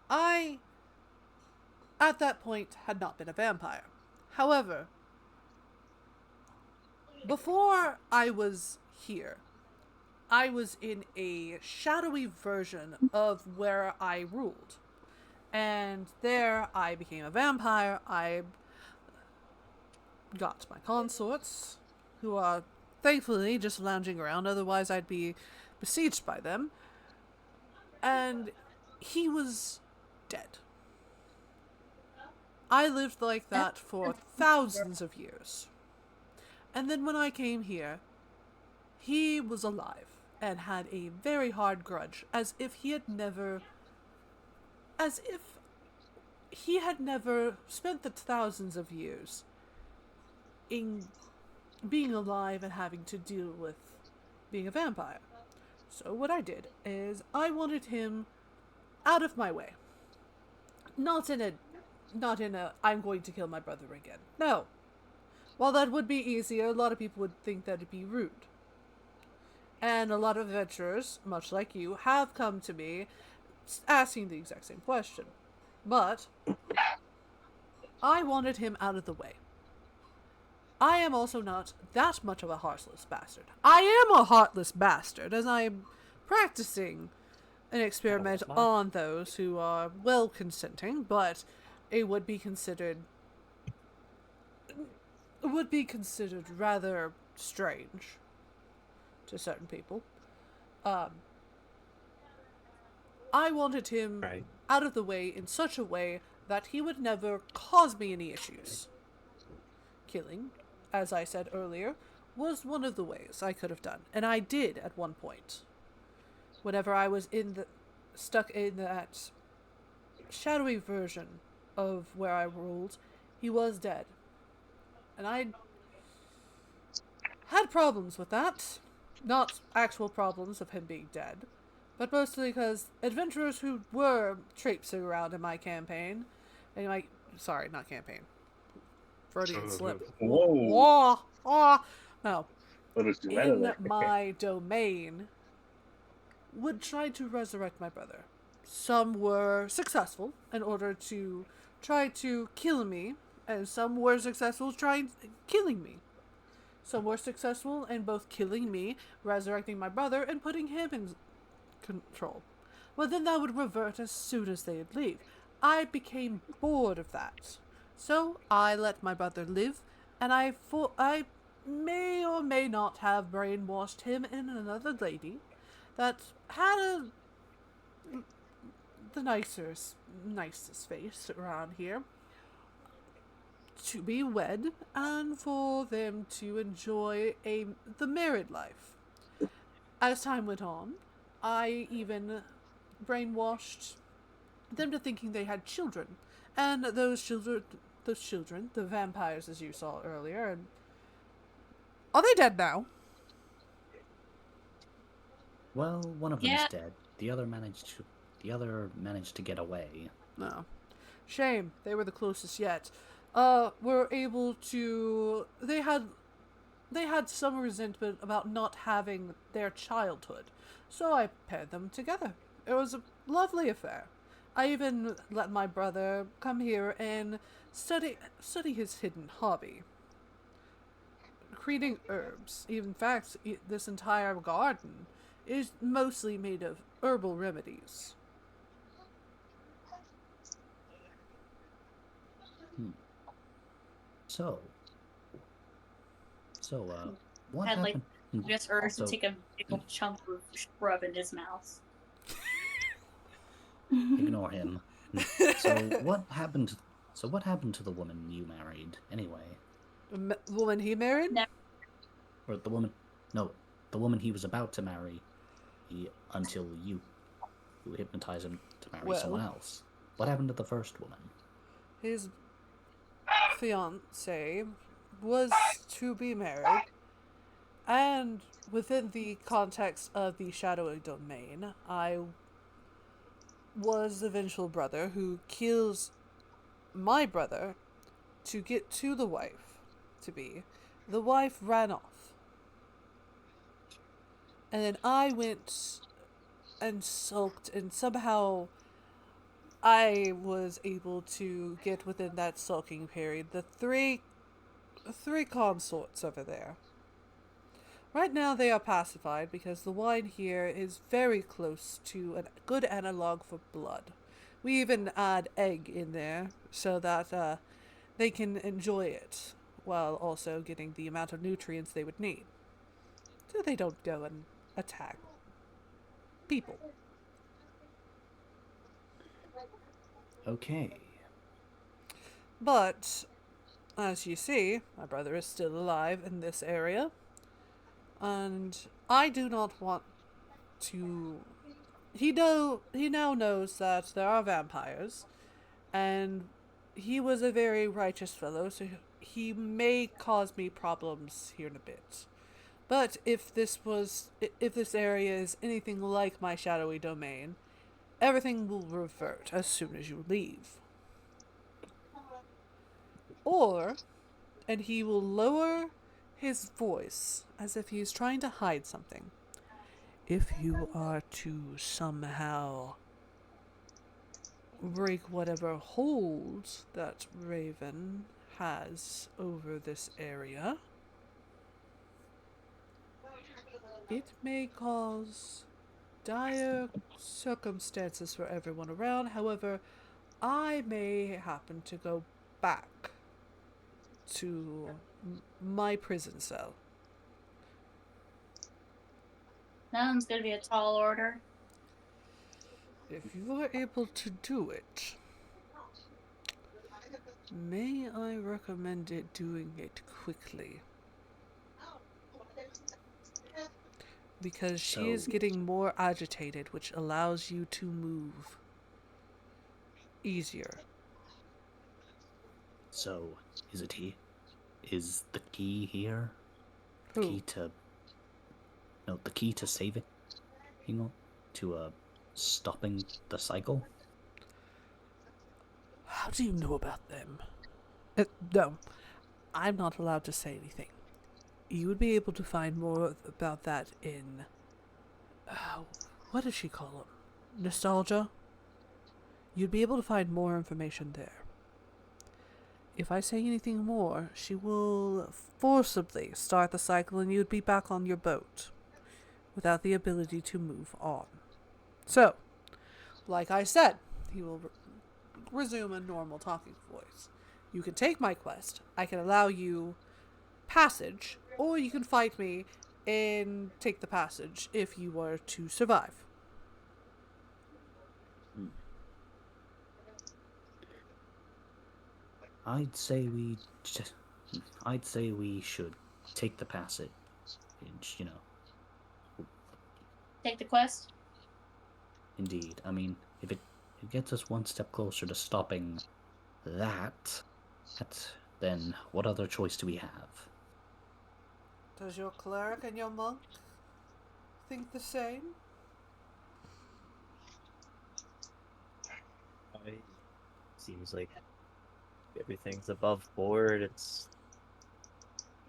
I, at that point, had not been a vampire. However, before I was here, I was in a shadowy version of where I ruled. And there I became a vampire. I got my consorts, who are thankfully just lounging around, otherwise I'd be besieged by them. And he was dead. I lived like that for thousands of years. And then when I came here, he was alive and had a very hard grudge, as if he had never spent the thousands of years in being alive and having to deal with being a vampire. So what I did is I wanted him out of my way. Not in a I'm going to kill my brother again. No. While that would be easier, a lot of people would think that it'd be rude. And a lot of adventurers, much like you, have come to me asking the exact same question. But I wanted him out of the way. I am also not that much of a heartless bastard. I am a heartless bastard, as I am practicing an experiment on those who are well consenting, but it would be considered rather strange to certain people. I wanted him out of the way in such a way that he would never cause me any issues. Killing, as I said earlier, was one of the ways I could have done, and I did at one point. Whenever I was stuck in that shadowy version of where I ruled, he was dead. And I had problems with that. Not actual problems of him being dead, but mostly because adventurers who were traipsing around in my campaign, not campaign, Freudian slip. Whoa. No. In my domain, would try to resurrect my brother. Some were successful in order to try to kill me, and some were successful trying killing me. Some were successful in both killing me, resurrecting my brother, and putting him in control. Well, then that would revert as soon as they'd leave. I became bored of that. So I let my brother live, and I may or may not have brainwashed him and another lady that had the nicest face around here to be wed and for them to enjoy the married life. As time went on, I even brainwashed them to thinking they had children, and those children, the vampires, as you saw earlier, and are they dead now? Well, one of them Yeah. is dead. The other managed to get away. No. Shame. They were the closest yet. Were able to. They had some resentment about not having their childhood, so I paired them together. It was a lovely affair. I even let my brother come here and study his hidden hobby, creating herbs. In fact, this entire garden is mostly made of herbal remedies. So, what Had, like, happened? just urged to Also- take a big old chunk of shrub in his mouth. Ignore him. So what happened? So what happened to the woman you married anyway? The woman he married? No. Or the woman? No, the woman he was about to marry. Until you hypnotized him to marry someone else. What happened to the first woman? His fiancée was to be married, and within the context of the shadowy domain, I was the vengeful brother who kills my brother to get to the wife to be. The wife ran off. And then I went and sulked, and somehow I was able to get within that sulking period the three consorts over there. Right now they are pacified because the wine here is very close to a good analog for blood. We even add egg in there so that they can enjoy it while also getting the amount of nutrients they would need. So they don't go and attack people. Okay. But, as you see, my brother is still alive in this area. And I do not want to... He now knows that there are vampires, and he was a very righteous fellow, so he may cause me problems here in a bit. But if this area is anything like my shadowy domain, everything will revert as soon as you leave. And he will lower his voice as if he's trying to hide something. If you are to somehow break whatever hold that Raven has over this area, it may cause dire circumstances for everyone around. However, I may happen to go back to my prison cell. That one's gonna be a tall order. If you are able to do it, may I recommend doing it quickly? Because she is getting more agitated, which allows you to move easier. So, is it he? Is the key here? Who? The key to saving, to stopping the cycle? How do you know about them? No, I'm not allowed to say anything. You would be able to find more about that in... what does she call them? Nostalgia? You'd be able to find more information there. If I say anything more, she will forcibly start the cycle and you'd be back on your boat, without the ability to move on. So, like I said, he will resume a normal talking voice. You can take my quest. I can allow you passage, or you can fight me and take the passage if you were to survive. I'd say we just, I'd say we should take the passage, you know. Take the quest. Indeed. I mean, if it gets us one step closer to stopping that, then what other choice do we have? Does your cleric and your monk think the same? Seems like everything's above board. It's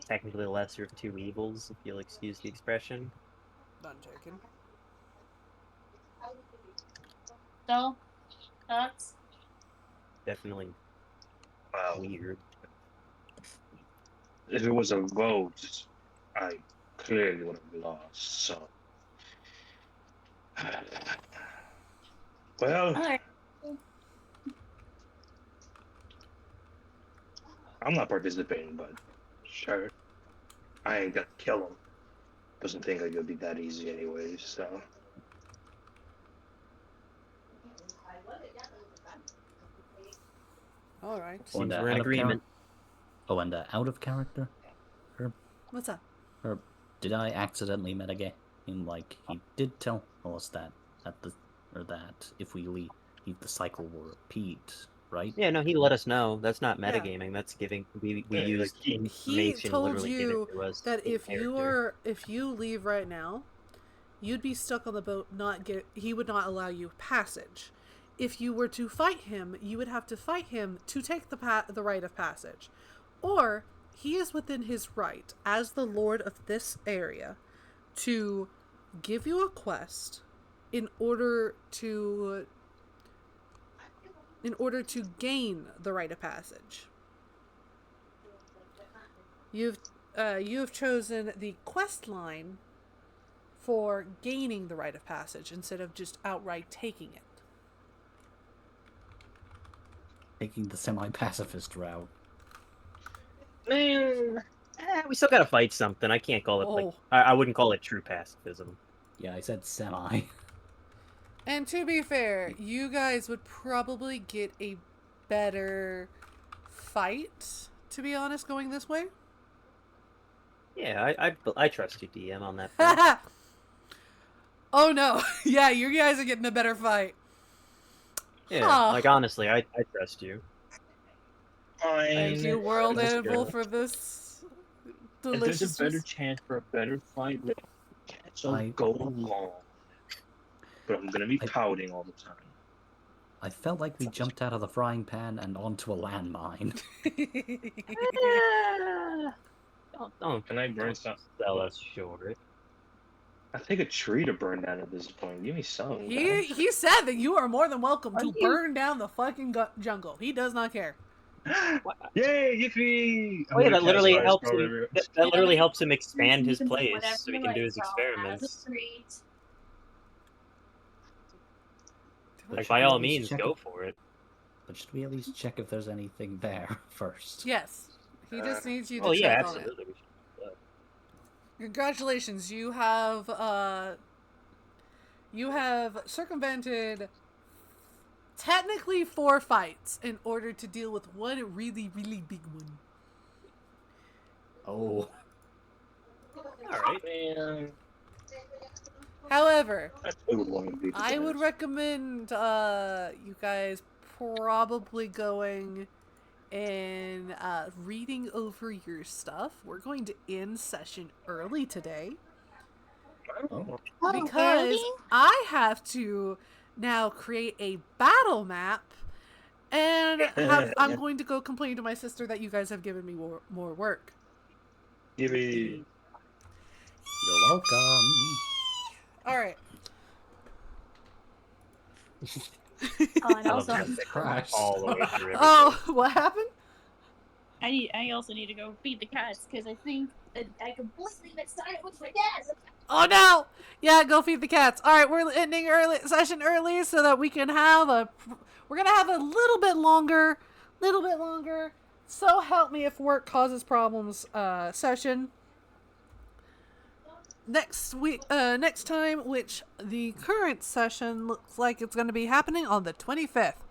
technically the lesser of two evils, if you'll excuse the expression. None taken. So, thoughts? Definitely Wow. weird. If it was a vote, I clearly would have lost. So, well, Alright. I'm not participating, but sure. I ain't got to kill him. Doesn't think like it'll be that easy anyway, so. All right. Seems And, we're in out of agreement. Oh, and out of character? What's up? Or did I accidentally metagame? Like, he did tell us that if we leave the cycle will repeat, right? Yeah, no, he let us know. That's not Yeah. metagaming. That's giving. We Yeah, used he information told literally you given to us that in if you leave right now, you'd be stuck on the boat. He would not allow you passage. If you were to fight him, you would have to fight him to take the right of passage, or he is within his right as the lord of this area to give you a quest in order to gain the right of passage. You have chosen the quest line for gaining the right of passage instead of just outright taking it. Taking the semi-pacifist route. Man, we still gotta fight something. I can't call it like Oh. I wouldn't call it true pacifism. Yeah, I said semi. And to be fair, you guys would probably get a better fight, to be honest, going this way. Yeah, I trust you, DM, on that front. Oh no. Yeah, you guys are getting a better fight. Yeah, Huh. like honestly, I trust you. Thank you, World That's Animal, good. for this If there's delicious. a better chance for a better fight, so I- go along. But I'm gonna be pouting all the time. I felt like we jumped out of the frying pan and onto a landmine. Don't Can I burn some? sell us short. I take a tree to burn down at this point. Give me some. He said that you are more than welcome to Are you- burn down the fucking jungle. He does not care. Yay, yippee! Oh yeah, that literally helps him. Whatever. That literally helps him expand his You can do place, whatever so he you can do like, his so as a experiments. treat. Like Should by we all at least means, check go it- for it. But should we at least check if there's anything there first? Yes. He just needs you to Oh yeah, check on it. absolutely. We should. Congratulations, you have circumvented technically 4 fights in order to deal with one really, really big one. Oh, All right. Man, However, I would want to be. I would recommend you guys probably going and reading over your stuff. We're going to end session early today because I have to now create a battle map, and I'm going to go complain to my sister that you guys have given me more work. Give me. you're welcome. All right. Oh, and I also, love that Christ. all the way through. Oh, what happened? I also need to go feed the cats because I think I completely misunderstood it with my dad. Oh no! Yeah, go feed the cats. All right, we're ending session early so that we can have we're gonna have a little bit longer. So help me if work causes problems. Session next time, which the current session looks like it's gonna be happening on the 25th.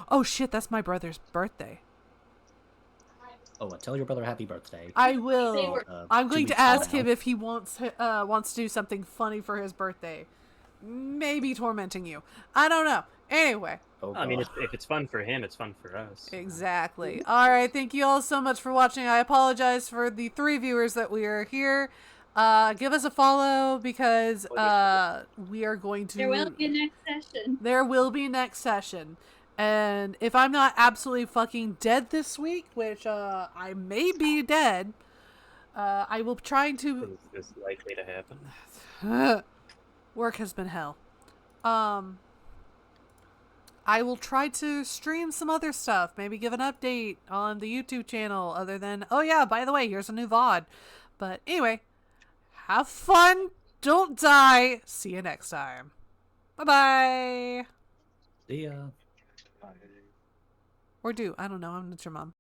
Oh shit, that's my brother's birthday. Oh, tell your brother happy birthday. I will. I'm 2 going weeks to ask from him now. if he wants to do something funny for his birthday. Maybe tormenting you. I don't know. Anyway. Oh, I mean, God. if it's fun for him, it's fun for us. Exactly. All right. Thank you all so much for watching. I apologize for the 3 viewers that we are here. Give us a follow because we are going to. There will be a next session. There will be next session. And if I'm not absolutely fucking dead this week, which I may be dead, I will try to. It's likely to happen. Work has been hell. I will try to stream some other stuff. Maybe give an update on the YouTube channel other than, oh yeah, by the way, here's a new VOD. But anyway, have fun. Don't die. See you next time. Bye-bye. See ya. Or do. I don't know. I'm not your mom.